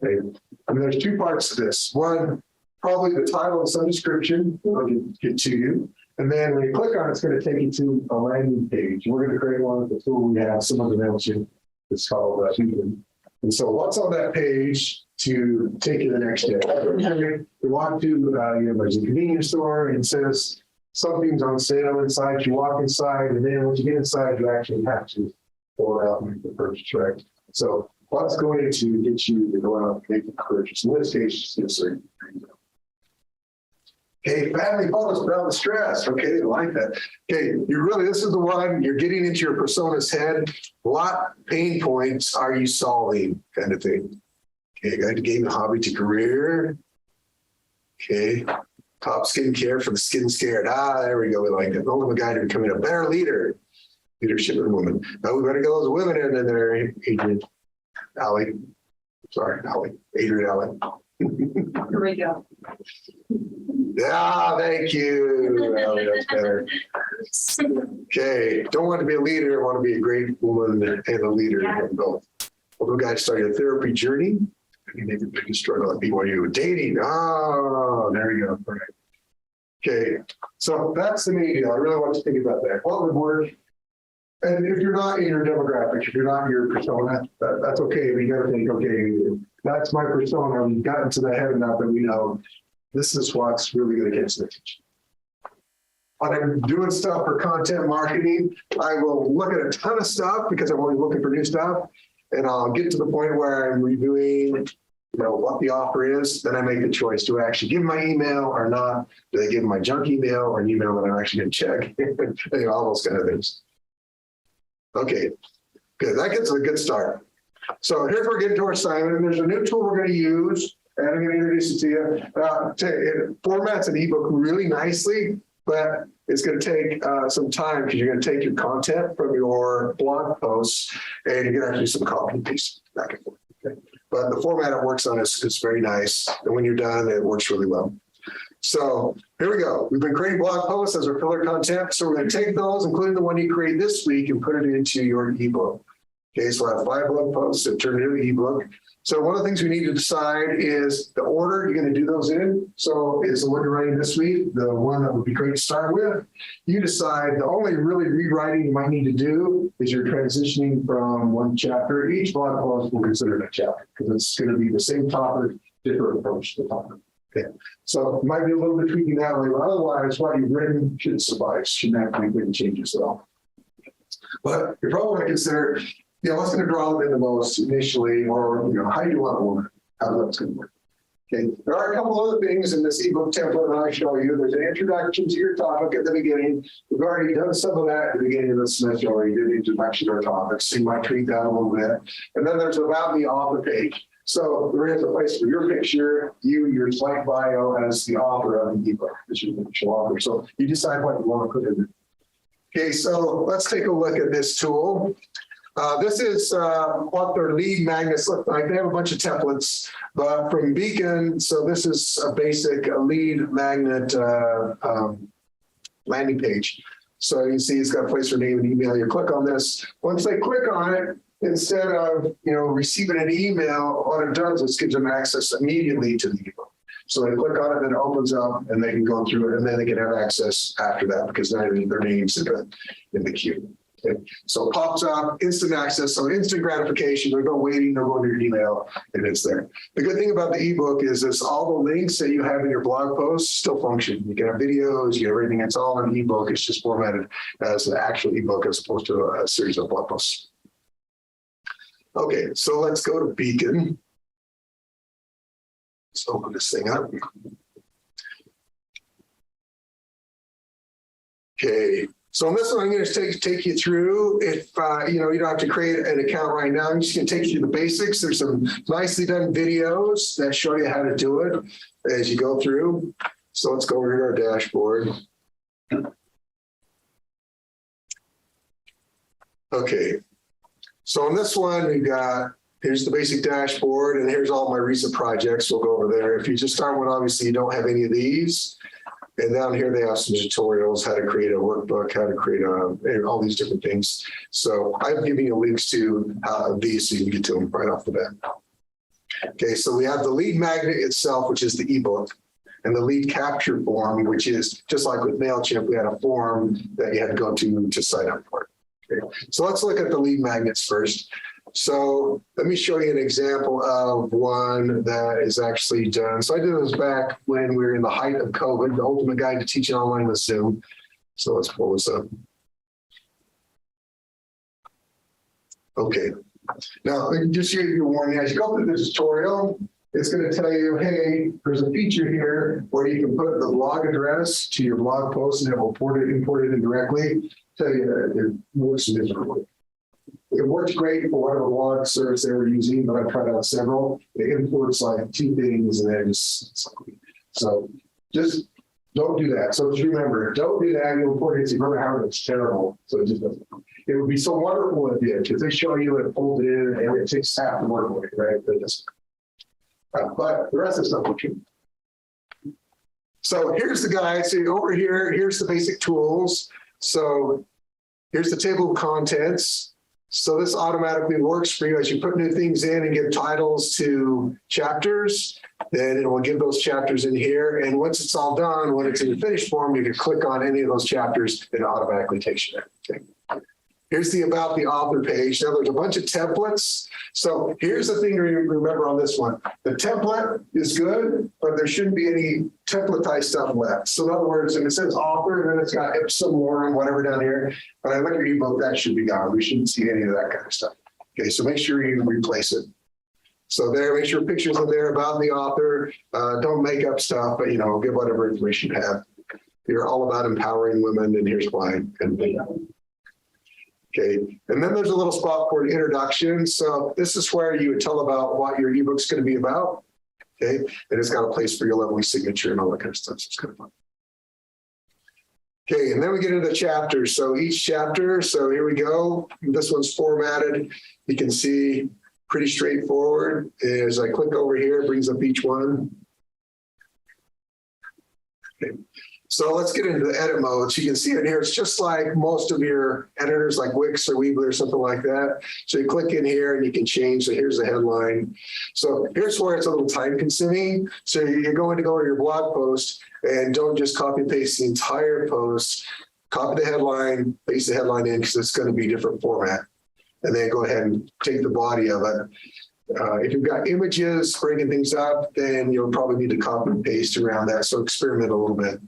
Okay. I mean, there's two parts to this. One, probably the title and some description will get to you. And then when you click on it, it's going to take you to a landing page. We're going to create one with the tool we have, some of the mention. It's called Human. And so what's on that page to take you the next step? You walk to, there's a convenience store and it says something's on sale inside. You walk inside, and then once you get inside, you actually have to pull it out and make the purchase, right? So what's going to get you to go out and make the purchase? In this case, it's a okay, family photos without the stress. Okay, I like that. Okay, this is the one you're getting into your persona's head. What pain points are you solving? Kind of thing. Okay, guide to game, hobby to career. Okay, top skincare for the skin scared. There we go. We like it. Ultimate guide to becoming a better leader. Leadership of women. Now we better get those women in there. Adrian, Adrian. Here we go. Yeah, thank you. That's better. Okay, don't want to be a leader, I want to be a great woman and a leader. Yeah. Both. Well, the guy started a therapy journey. Maybe the biggest struggle at BYU dating. There you go. Right. Okay, so that's the main deal. I really want you to think about that. What would work? And if you're not in your demographic, if you're not in your persona, that's okay. But you got to think, okay, that's my persona. We've gotten to the head enough that we know this is what's really going to catch their attention. When I'm doing stuff for content marketing, I will look at a ton of stuff because I'm always looking for new stuff. And I'll get to the point where I'm reviewing, what the offer is. Then I make the choice. Do I actually give my email or not? Do I give my junk email or an email that I'm actually going to check? All those kind of things. Okay, good. That gets a good start. So here's where we're getting to our assignment. And there's a new tool we're going to use. And I'm going to introduce it to you. It formats an ebook really nicely, but it's going to take some time because you're going to take your content from your blog posts and you're going to have to do some copy and paste back and forth. Okay? But the format it works on is very nice. And when you're done, it works really well. So here we go. We've been creating blog posts as our filler content. So we're going to take those, including the one you create this week, and put it into your ebook. Okay, so I have 5 blog posts that turn into an ebook. So one of the things we need to decide is the order you're going to do those in. So is the one you're writing this week the one that would be great to start with? You decide. The only really rewriting you might need to do is you're transitioning from one chapter. Each blog post will consider that chapter because it's going to be the same topic, different approach to the topic. Okay, so it might be a little bit tweaking that way, but otherwise what you've written should suffice. Shouldn't have to make any changes at all. But you're probably going to consider, what's going to draw them in the most initially, or how do you want to work? How that's going to work? Okay, there are a couple other things in this ebook template that I show you. There's an introduction to your topic at the beginning. We've already done some of that at the beginning of the semester. Already did introduction to our topics. So you might tweak that a little bit. And then there's about the author page. So there is a place for your picture, your slight bio as the author of the ebook, as your official author. So you decide what you want to put in there. Okay, so let's take a look at this tool. This is what their lead magnets look like. They have a bunch of templates, but from Beacon, so this is a basic lead magnet landing page. So you can see it's got a place for name and email. You click on this. Once they click on it, instead of receiving an email, what it does is gives them access immediately to the ebook. So they click on it, and it opens up, and they can go through it, and then they can have access after that because now their name's in the queue. Okay. So it pops up, instant access, so instant gratification. There's no waiting, no going to your email, and it's there. The good thing about the ebook is all the links that you have in your blog posts still function. You can have videos, you have everything. It's all in the ebook. It's just formatted as an actual ebook as opposed to a series of blog posts. Okay, so let's go to Beacon. Let's open this thing up. Okay. So in this one, I'm going to take you through. If you don't have to create an account right now, I'm just going to take you to the basics. There's some nicely done videos that show you how to do it as you go through. So let's go over to our dashboard. Okay. So on this one, we've got, here's the basic dashboard, and here's all my recent projects. We'll go over there. If you just start with, obviously, you don't have any of these. And down here, they have some tutorials, how to create a workbook, how to create all these different things. So I'm giving you links to these so you can get to them right off the bat. Okay, so we have the lead magnet itself, which is the ebook, and the lead capture form, which is just like with MailChimp, we had a form that you had to go to sign up for it. Okay, so let's look at the lead magnets first. So let me show you an example of one that is actually done. So I did this back when we were in the height of COVID, the ultimate guide to teaching online with Zoom. So let's pull this up. Okay. Now, just here your warning, as you go through the tutorial, it's going to tell you, hey, there's a feature here where you can put the blog address to your blog post and it will import it in directly. Tell you that it works miserably. It works great for whatever blog service they were using, but I've tried out several. It imports like 2 things and then so just don't do that. So just remember, don't do that. You'll import it. Remember how it's terrible. So it just doesn't. It would be so wonderful if it did, because they show you it folds it in and it takes half the work away, right? But the rest of the stuff working. So here's the guide. So over here, here's the basic tools. So here's the table of contents. So this automatically works for you as you put new things in and give titles to chapters, then it will give those chapters in here. And once it's all done, when it's in the finished form, you can click on any of those chapters and it automatically takes you there. Okay. Here's the About the Author page. Now there's a bunch of templates. So here's the thing to remember on this one. The template is good, but there shouldn't be any templatized stuff left. So in other words, if it says author, then it's got ipsum lorem, whatever down here. When I look at your ebook, that should be gone. We shouldn't see any of that kind of stuff. Okay, so make sure you replace it. So there, make sure pictures are there about the author. Don't make up stuff, but give whatever information you have. You're all about empowering women, and here's why. Okay, and then there's a little spot for an introduction. So this is where you would tell about what your ebook's going to be about. Okay, and it's got a place for your lovely signature and all that kind of stuff. So it's kind of fun. Okay, and then we get into the chapters. So each chapter, so here we go. This one's formatted. You can see pretty straightforward. As I click over here, it brings up each one. Okay. So let's get into the edit mode. So you can see it here. It's just like most of your editors like Wix or Weebly or something like that. So you click in here and you can change. So here's the headline. So here's where it's a little time consuming. So you're going to go to your blog post and don't just copy and paste the entire post. Copy the headline, paste the headline in because it's going to be a different format. And then go ahead and take the body of it. If you've got images breaking things up, then you'll probably need to copy and paste around that. So experiment a little bit.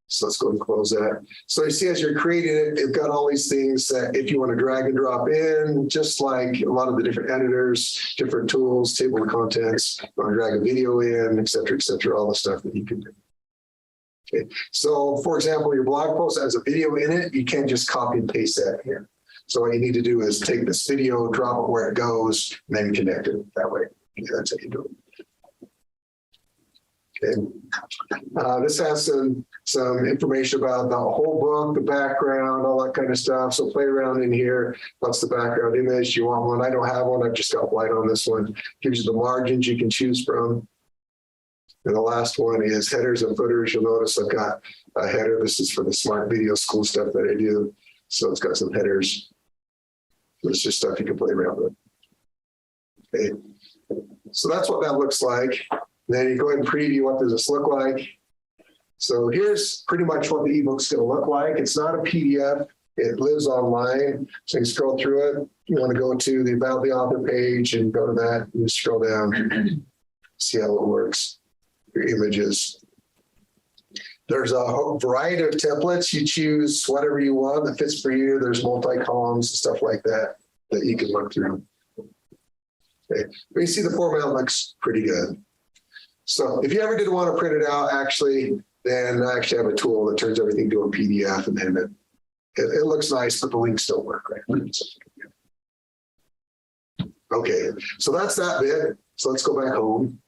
So let's go and close that. So you see, as you're creating it, you've got all these things that if you want to drag and drop in, just like a lot of the different editors, different tools, table of contents, you want to drag a video in, et cetera, all the stuff that you can do. Okay. So for example, your blog post has a video in it. You can't just copy and paste that here. So what you need to do is take this video, drop it where it goes, and then connect it that way. Okay, that's how you do it. Okay. This has some information about the whole book, the background, all that kind of stuff. So play around in here. What's the background image? You want one? I don't have one. I've just got white on this one. Gives you the margins you can choose from. And the last one is headers and footers. You'll notice I've got a header. This is for the smart video school stuff that I do. So it's got some headers. It's just stuff you can play around with. Okay. So that's what that looks like. Then you go ahead and preview what does this look like. So here's pretty much what the ebook's going to look like. It's not a PDF. It lives online. So you scroll through it. You want to go to the About the Author page and go to that. You scroll down, see how it works. Your images. There's a variety of templates. You choose whatever you want that fits for you. There's multi-columns and stuff like that that you can look through. Okay. But you see the format looks pretty good. So if you ever did want to print it out, actually, then I actually have a tool that turns everything to a PDF, and then it looks nice, but the links don't work right. Okay, so that's that bit. So let's go back home.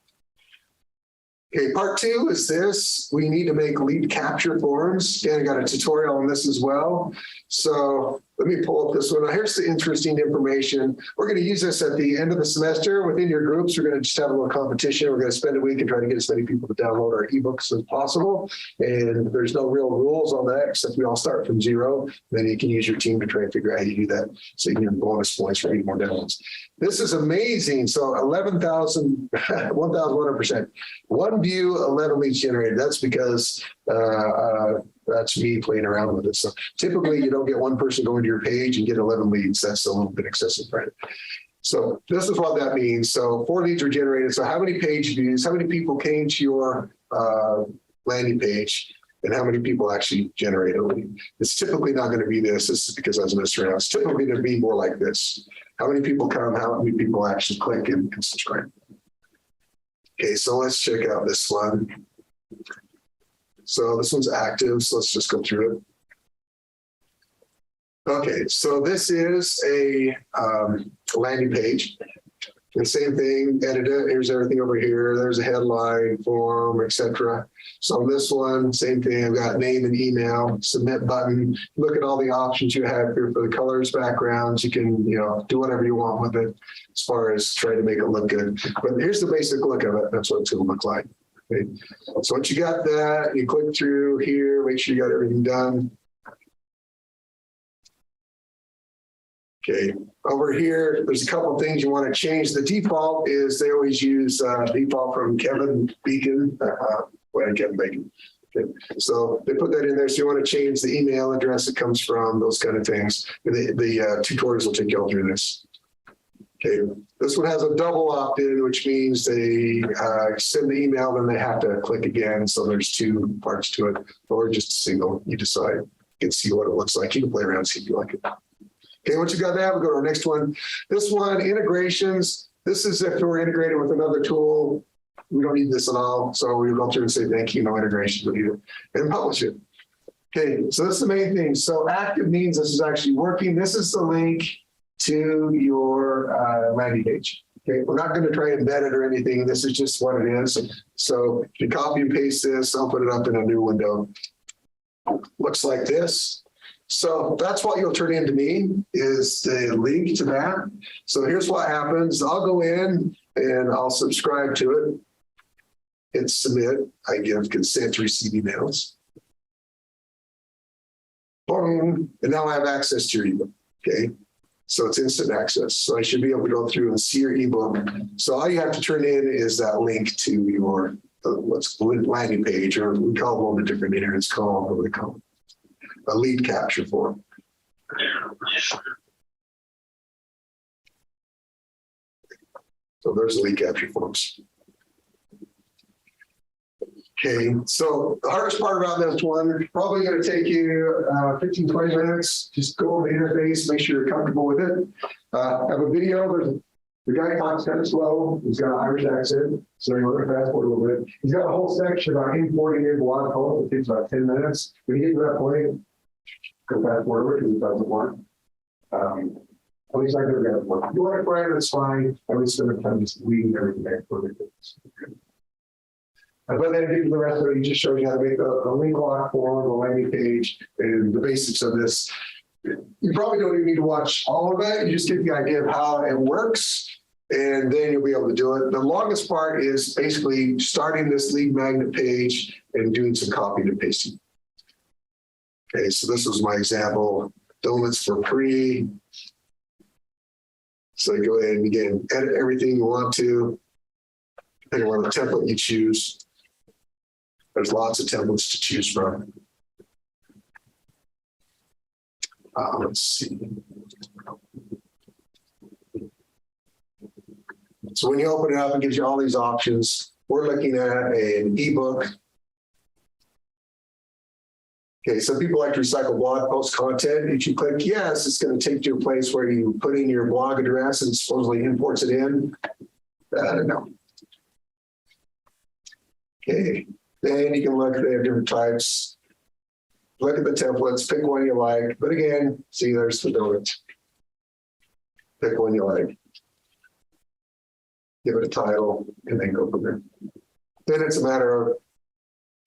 Okay, part 2 is this. We need to make lead capture forms. Dan, I got a tutorial on this as well. So let me pull up this one. Now, here's the interesting information. We're going to use this at the end of the semester within your groups. We're going to just have a little competition. We're going to spend a week and try to get as many people to download our ebooks as possible. And there's no real rules on that, except we all start from 0. Then you can use your team to try and figure out how you do that. So you can get bonus points for 8 more downloads. This is amazing. So 11,000, 1,100%. 1 view, 11 leads generated. That's because that's me playing around with it. So typically you don't get one person going to your page and get 11 leads. That's a little bit excessive, right? So this is what that means. So 4 leads were generated. So how many page views, how many people came to your landing page, and how many people actually generated a lead? It's typically not going to be this. This is because I was messing around. It's typically going to be more like this. How many people come, how many people actually click and subscribe? Okay, so let's check out this one. So this one's active, so let's just go through it. Okay, so this is a landing page. The same thing, edit it. Here's everything over here. There's a headline, form, etc. So on this one, same thing. I've got name and email, submit button. Look at all the options you have here for the colors, backgrounds. You can, do whatever you want with it as far as trying to make it look good. But here's the basic look of it. That's what it's going to look like. Okay. So once you got that, you click through here, make sure you got everything done. Okay, over here, there's a couple of things you want to change. The default is they always use default from Kevin Beacon, Kevin Bacon. Okay. So they put that in there. So you want to change the email address it comes from, those kind of things. The tutorials will take you all through this. Okay, this one has a double opt-in, which means they send the email, then they have to click again. So there's 2 parts to it, or just a single. You decide. You can see what it looks like. You can play around and see if you like it. Okay, once you got that, we'll go to our next one. This one, integrations. This is if we're integrated with another tool. We don't need this at all. So we'll go through and say, thank you, no integrations with you, and publish it. Okay, so that's the main thing. So active means this is actually working. This is the link to your landing page. Okay, we're not going to try and embed it or anything. This is just what it is. So if you copy and paste this, I'll put it up in a new window. Looks like this. So that's what you'll turn into me, is the link to that. So here's what happens. I'll go in and I'll subscribe to it. Hit submit. I give consent to receive emails. Boom. And now I have access to your ebook. Okay. So it's instant access. So I should be able to go through and see your ebook. So all you have to turn in is that link to your landing page, or we call it one of the different here. It's called, what do we call it? A lead capture form. So there's the lead capture forms. Okay, so the hardest part about this one, probably going to take you 15, 20 minutes. Just go over the interface, make sure you're comfortable with it. Have a video. The guy talks kind of slow. He's got an Irish accent, so you're going to fast forward a little bit. He's got a whole section about importing in blog posts. It takes about 10 minutes. When you get to that point, go fast forward because it doesn't work. At least I never got it work. If you want to write it, it's fine. I would spend the time just reading everything back for it. But then get to the rest of it, he just shows you how to make a link lock form, the landing page, and the basics of this. You probably don't even need to watch all of that. You just get the idea of how it works, and then you'll be able to do it. The longest part is basically starting this lead magnet page and doing some copying and pasting. Okay, so this was my example. Donuts for free. So you go ahead and again, edit everything you want to, depending on the template you choose. There's lots of templates to choose from. Let's see. So when you open it up, it gives you all these options. We're looking at an ebook. Okay, some people like to recycle blog post content. If you click yes, it's going to take you to a place where you put in your blog address and supposedly imports it in. No. Okay, then you can look at different types. Look at the templates, pick one you like. But again, see, there's the donut. Pick one you like. Give it a title, and then go from there. Then it's a matter of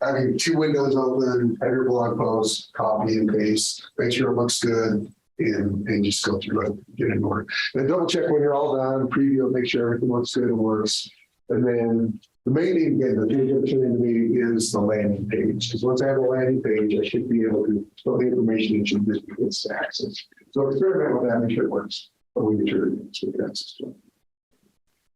having two windows open, have your blog post, copy and paste, make sure it looks good, and just go through it, get it in order. And double check when you're all done, preview it, make sure everything looks good and works. And then the main thing, again, the thing that came to me is the landing page. Because once I have a landing page, I should be able to put the information into this gets to access. So experiment with that, make sure it works. But we make sure it's with access to it.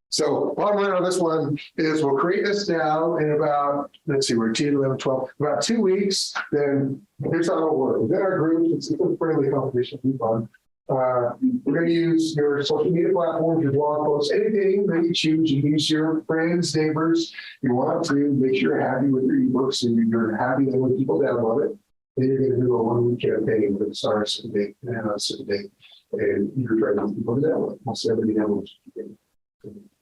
So bottom line on this one is we'll create this now in about, let's see, we're 10, 11, 12, about 2 weeks. Then here's how it'll work. Within our group, it's a friendly competition, it'll be fun. We're going to use your social media platforms, your blog posts, anything that you choose. You use your friends, neighbors. You want to make sure you're happy with your ebooks and you're happy when people download it. Then you're going to do a 1-week campaign with stars and date and a certain date. And you're trying to get people to download. Most everybody downloads.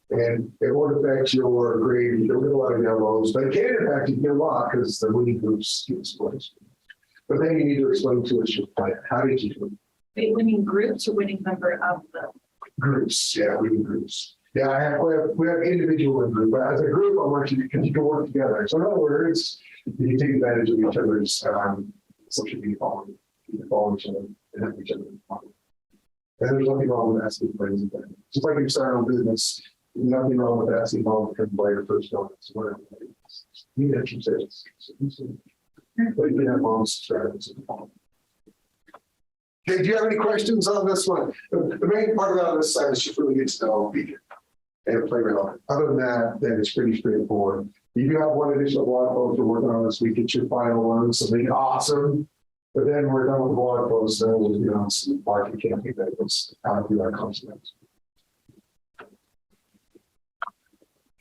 And it won't affect your grade. You don't get a lot of downloads, but it can affect you a lot because the winning groups get explained. But then you need to explain to us your plan. How did you do it? Wait, winning groups or winning member of the? Groups, yeah, winning groups. Yeah, we have individual and group, but as a group, I want you to, because you can work together. So in other words, you can take advantage of each other's social media following. You can follow each other and have each other follow. And there's nothing wrong with asking friends and family. Just like you start on business, nothing wrong with asking mom to buy your first donuts. Whatever. You can actually say this. But you can have moms subscribe. Okay, do you have any questions on this one? The main part about this side is just really get to know Beacon and play around. Other than that, then it's pretty straightforward. You do have one additional blog post we're working on this week. It's your final one, something awesome. But then we're done with the blog post, then we'll be on some marketing campaign that was how to do our content.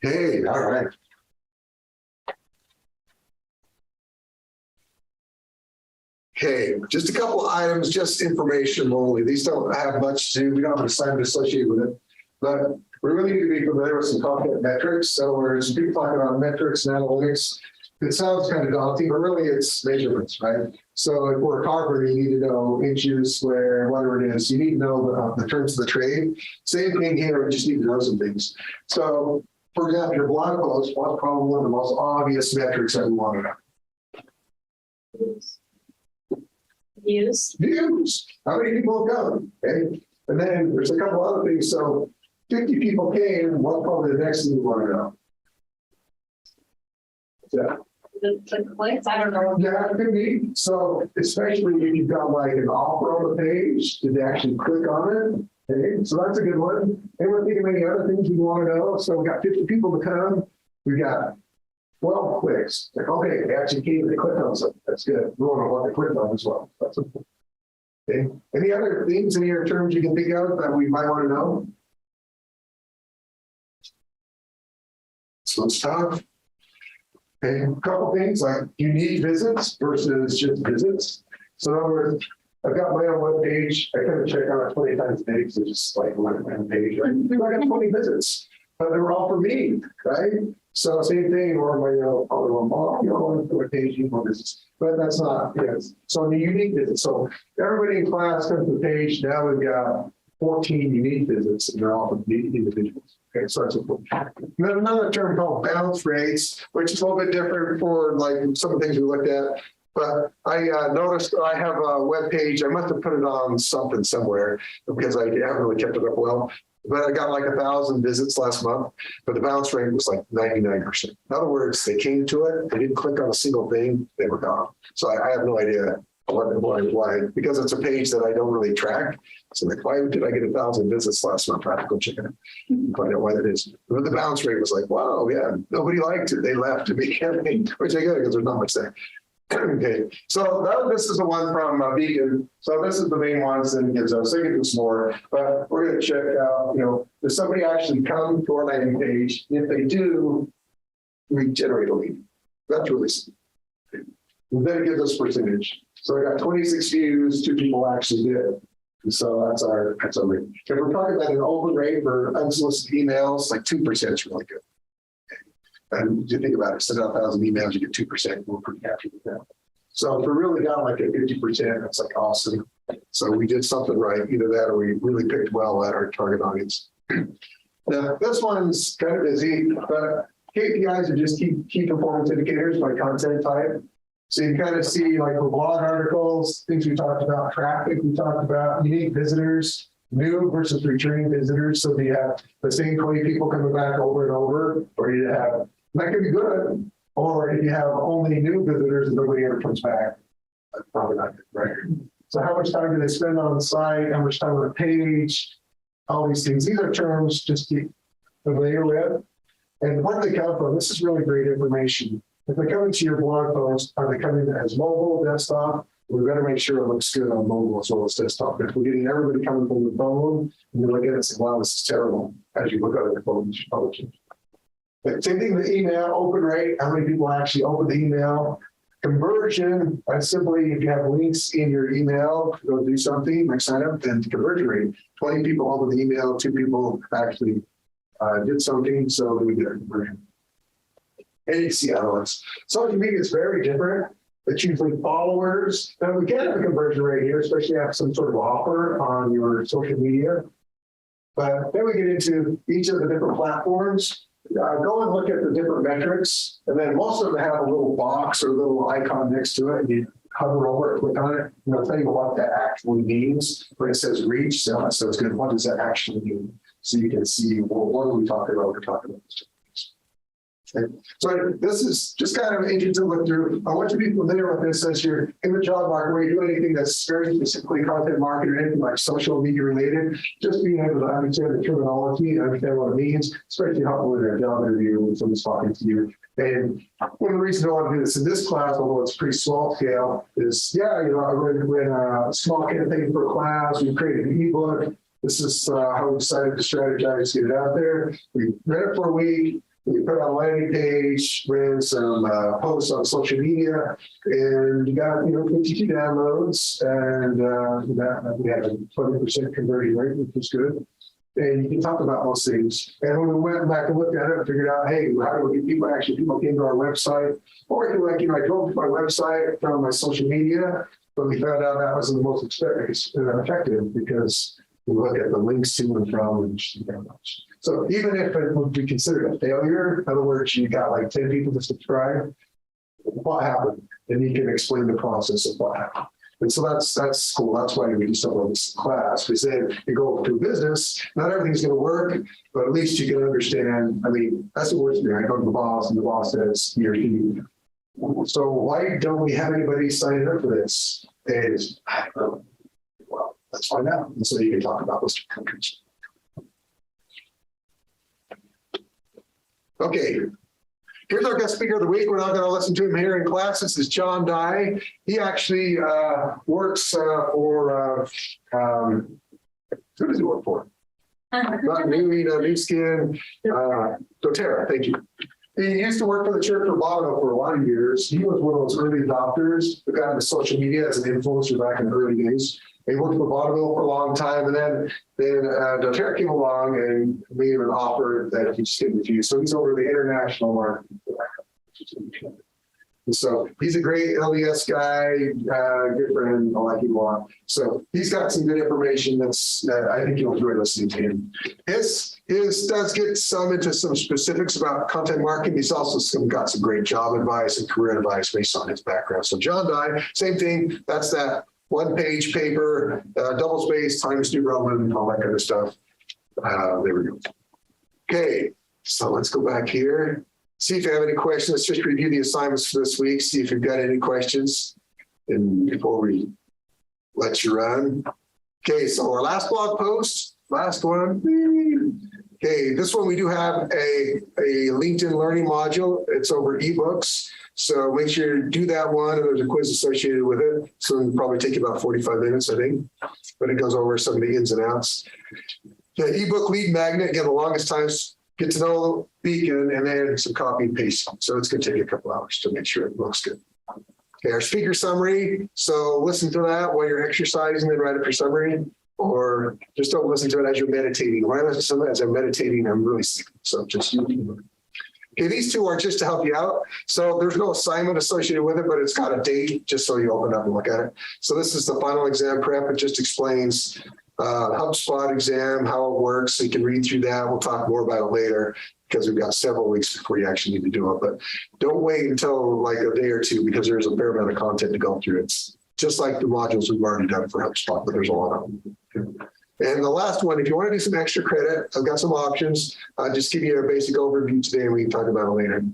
Hey, all right. Okay, just a couple of items, just information only. These don't have much to do. We don't have an assignment associated with it, but we really need to be familiar with some content metrics. So there's people talking about metrics and analytics. It sounds kind of daunting, but really it's measurements, right? So if we're a carpenter, you need to know inches, square, whatever it is. You need to know the terms of the trade. Same thing here, we just need to know some things. So for example, your blog post was probably one of the most obvious metrics that we want to know. Views. How many people have come? Okay. And then there's a couple other things. So 50 people came. What's probably the next thing you want to know? Yeah. The clicks, I don't know. Yeah, it could be. So especially if you've got like an offer on the page, did they actually click on it? Okay, so that's a good one. Anyone think of any other things you want to know? So we got 50 people to come. We got 12 clicks. Like, okay, they actually came, they clicked on something. That's good. We want to know what they clicked on as well. That's okay. Any other things, any other terms you can think of that we might want to know? So it's tough. Okay, a couple things like unique visits versus just visits. So in other words, I've got my own web page. I kind of check on it 20 times a day because it's just like my page, right? So I got 20 visits, but they were all for me, right? So same thing, or my page, visits, but that's not, yes. So the unique visits. So everybody in class comes to the page. Now we've got 14 unique visits, and they're all from individuals. Okay, so that's important. And then another term called bounce rates, which is a little bit different for like some of the things we looked at. But I noticed I have a web page. I must have put it on something somewhere because I haven't really kept it up well. But I got like 1,000 visits last month, but the bounce rate was like 99%. In other words, they came to it, they didn't click on a single thing, they were gone. So I have no idea why, because it's a page that I don't really track. So like, why did I get 1,000 visits last month? I have to go check it out and find out why that is. But the bounce rate was like, wow, yeah, nobody liked it. They left to be campaign, which I get because there's not much there. Okay, so this is the one from Beacon. So this is the main ones, and gives us. They can do some more, but we're going to check out. Does somebody actually come to our landing page? If they do, we generate a lead. That's really simple. And then it gives us percentage. So I got 26 views. 2 people actually did. And so that's our rate. If we're talking about an open rate for unsolicited emails, like 2% is really good. And you think about it, send out 1,000 emails, you get 2%. We're pretty happy with that. So if we really got like a 50%, that's like awesome. So we did something right, either that or we really picked well at our target audience. Now, this one's kind of busy, but KPIs are just key performance indicators by content type. So you kind of see like the blog articles, things we talked about, traffic we talked about, unique visitors, new versus returning visitors. So do you have the same 20 people coming back over and over, or you have, that could be good. Or if you have only new visitors and nobody ever comes back, that's probably not good, right? So how much time do they spend on the site? How much time on the page? All these things. These are terms just to keep familiar with. And where do they come from? This is really great information. If they're coming to your blog post, are they coming as mobile, desktop? We better make sure it looks good on mobile as well as desktop. If we're getting everybody coming from the phone, and you look at it and say, wow, this is terrible. As you look at the phone, you should probably change. Same thing with email, open rate, how many people actually open the email. Conversion, simply if you have links in your email, go do something, like sign up, then the conversion rate. 20 people open the email, 2 people actually did something, so we get a conversion. And you see other ones. Social media is very different. It's usually followers. Now we can have a conversion rate here, especially if you have some sort of offer on your social media. But then we get into each of the different platforms. Go and look at the different metrics, and then most of them have a little box or a little icon next to it, and you hover over it, click on it, and it'll tell you what that actually means. When it says reach, so it's good. What does that actually mean? So you can see, well, what are we talking about? We're talking about. Okay. So this is just kind of interesting to look through. I want you to be familiar with this as you're in the job market, where you do anything that's very specifically content marketing or anything like social media related. Just being able to understand the terminology and understand what it means, especially helpful in a job interview when someone's talking to you. And one of the reasons I want to do this in this class, although it's pretty small scale, is I ran a small campaign for a class. We created an ebook. This is how we decided to strategize to get it out there. We ran it for a week. We put it on a landing page, ran some posts on social media, and you got 52 downloads, and we had a 20% conversion rate, which was good. And you can talk about those things. And when we went back and looked at it and figured out, hey, how do we get people came to our website? Or I drove to my website from my social media, but we found out that wasn't the most effective because we look at the links to and from and very much. So even if it would be considered a failure, in other words, you got like 10 people to subscribe, what happened? And you can explain the process of what happened. And so that's cool. That's why we do something like this class. We said you go to a business, not everything's going to work, but at least you can understand. I mean, that's the worst thing. I go to the boss and the boss says, he or she. So why don't we have anybody sign up for this? And I don't know. Well, let's find out. And so you can talk about those 2 countries. Okay, here's our guest speaker of the week. We're not going to listen to him here in class. This is John Dye. He actually works for, who does he work for? Not New Skin, doTERRA, thank you. He used to work for the church of Bonneville for a lot of years. He was one of those early adopters who got into social media as an influencer back in the early days. He worked for Bonneville for a long time, and then doTERRA came along and made him an offer that he just didn't refuse. So he's over the international market. So he's a great LES guy, good friend, I like him a lot. So he's got some good information that I think you'll enjoy listening to him. His does get some into some specifics about content marketing. He's also got some great job advice and career advice based on his background. So John Dye, same thing. That's that one-page paper, double space, Times New Roman, all that kind of stuff. There we go. Okay, so let's go back here. See if you have any questions. Let's just review the assignments for this week. See if you've got any questions and before we let you run. Okay, so our last blog post, last one. Okay, this one we do have a LinkedIn learning module. It's over ebooks. So make sure you do that one, and there's a quiz associated with it. So it'll probably take you about 45 minutes, I think, but it goes over some of the ins and outs. The ebook lead magnet, again, the longest times, get to know Beacon, and then some copy and paste. So it's going to take you a couple hours to make sure it looks good. Okay, our speaker summary. So listen to that while you're exercising and write up your summary, or just don't listen to it as you're meditating. When I listen to something as I'm meditating, I'm really sick. So just okay, these two are just to help you out. So there's no assignment associated with it, but it's got a date just so you open up and look at it. So this is the final exam prep. It just explains HubSpot exam, how it works. So you can read through that. We'll talk more about it later because we've got several weeks before you actually need to do it. But don't wait until like a day or two because there's a fair amount of content to go through. It's just like the modules we've already done for HubSpot, but there's a lot of them. And the last one, if you want to do some extra credit, I've got some options. I'll just give you a basic overview today and we can talk about it later.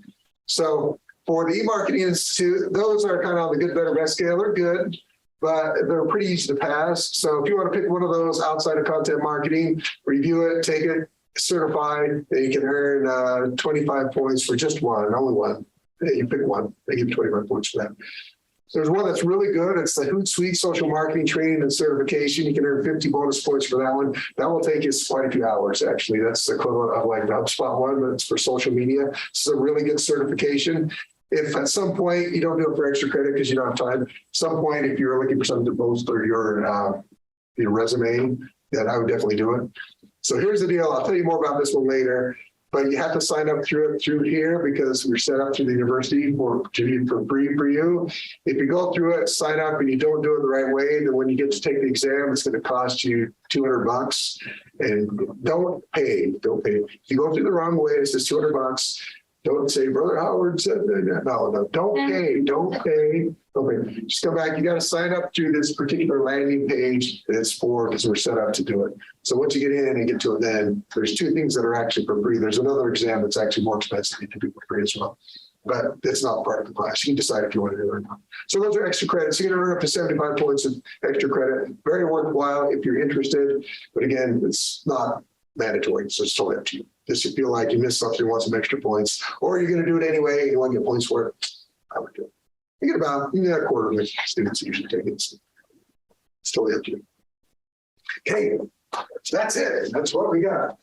So for the eMarketing Institute, those are kind of on the good, better, best scale. They're good, but they're pretty easy to pass. So if you want to pick one of those outside of content marketing, review it, take it, certified, then you can earn 25 points for just one, only one. You pick one, they give you 25 points for that. There's one that's really good. It's the Hootsuite Social Marketing Training and Certification. You can earn 50 bonus points for that one. That will take you quite a few hours, actually. That's the equivalent of like the HubSpot one, but it's for social media. It's a really good certification. If at some point you don't do it for extra credit because you don't have time, at some point, if you're looking for something to post or your resume, then I would definitely do it. So here's the deal. I'll tell you more about this one later. But you have to sign up through here because we're set up through the university for free for you. If you go through it, sign up, and you don't do it the right way, then when you get to take the exam, it's going to cost you $200. And don't pay. If you go through the wrong way, it's just $200. Don't say, Brother Howard said that. No, don't pay. Just come back. You got to sign up through this particular landing page that it's for because we're set up to do it. So once you get in and get to it, then there's two things that are actually for free. There's another exam that's actually more expensive to do for free as well. But it's not part of the class. You can decide if you want to do it or not. So those are extra credits. You're going to earn up to 75 points of extra credit. Very worthwhile if you're interested. But again, it's not mandatory. So it's totally up to you. Just if you feel like you missed something, you want some extra points, or you're going to do it anyway, and you want to get points for it, I would do it. You get a quarter of the students usually take it. It's totally up to you. Okay, so that's it. That's what we got.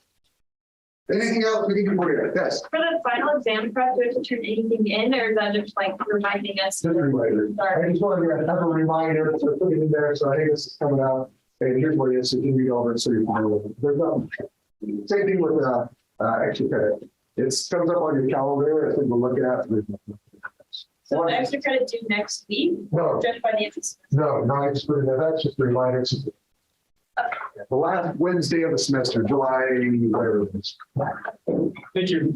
Anything else we can do for you? Yes. For the final exam prep, do we have to turn anything in, or is that just like reminding us? Just a reminder. I just wanted to have a reminder, so put it in there. So I think this is coming out. And here's what it is. So you can read over it so you're fine with it. There's nothing. Same thing with extra credit. It comes up on your calendar. I think we'll look at it. So the extra credit due next week? No. Just by the end of the semester? No, I just put it there. That's just a reminder. It's just the last Wednesday of the semester, July, whatever it is. Thank you.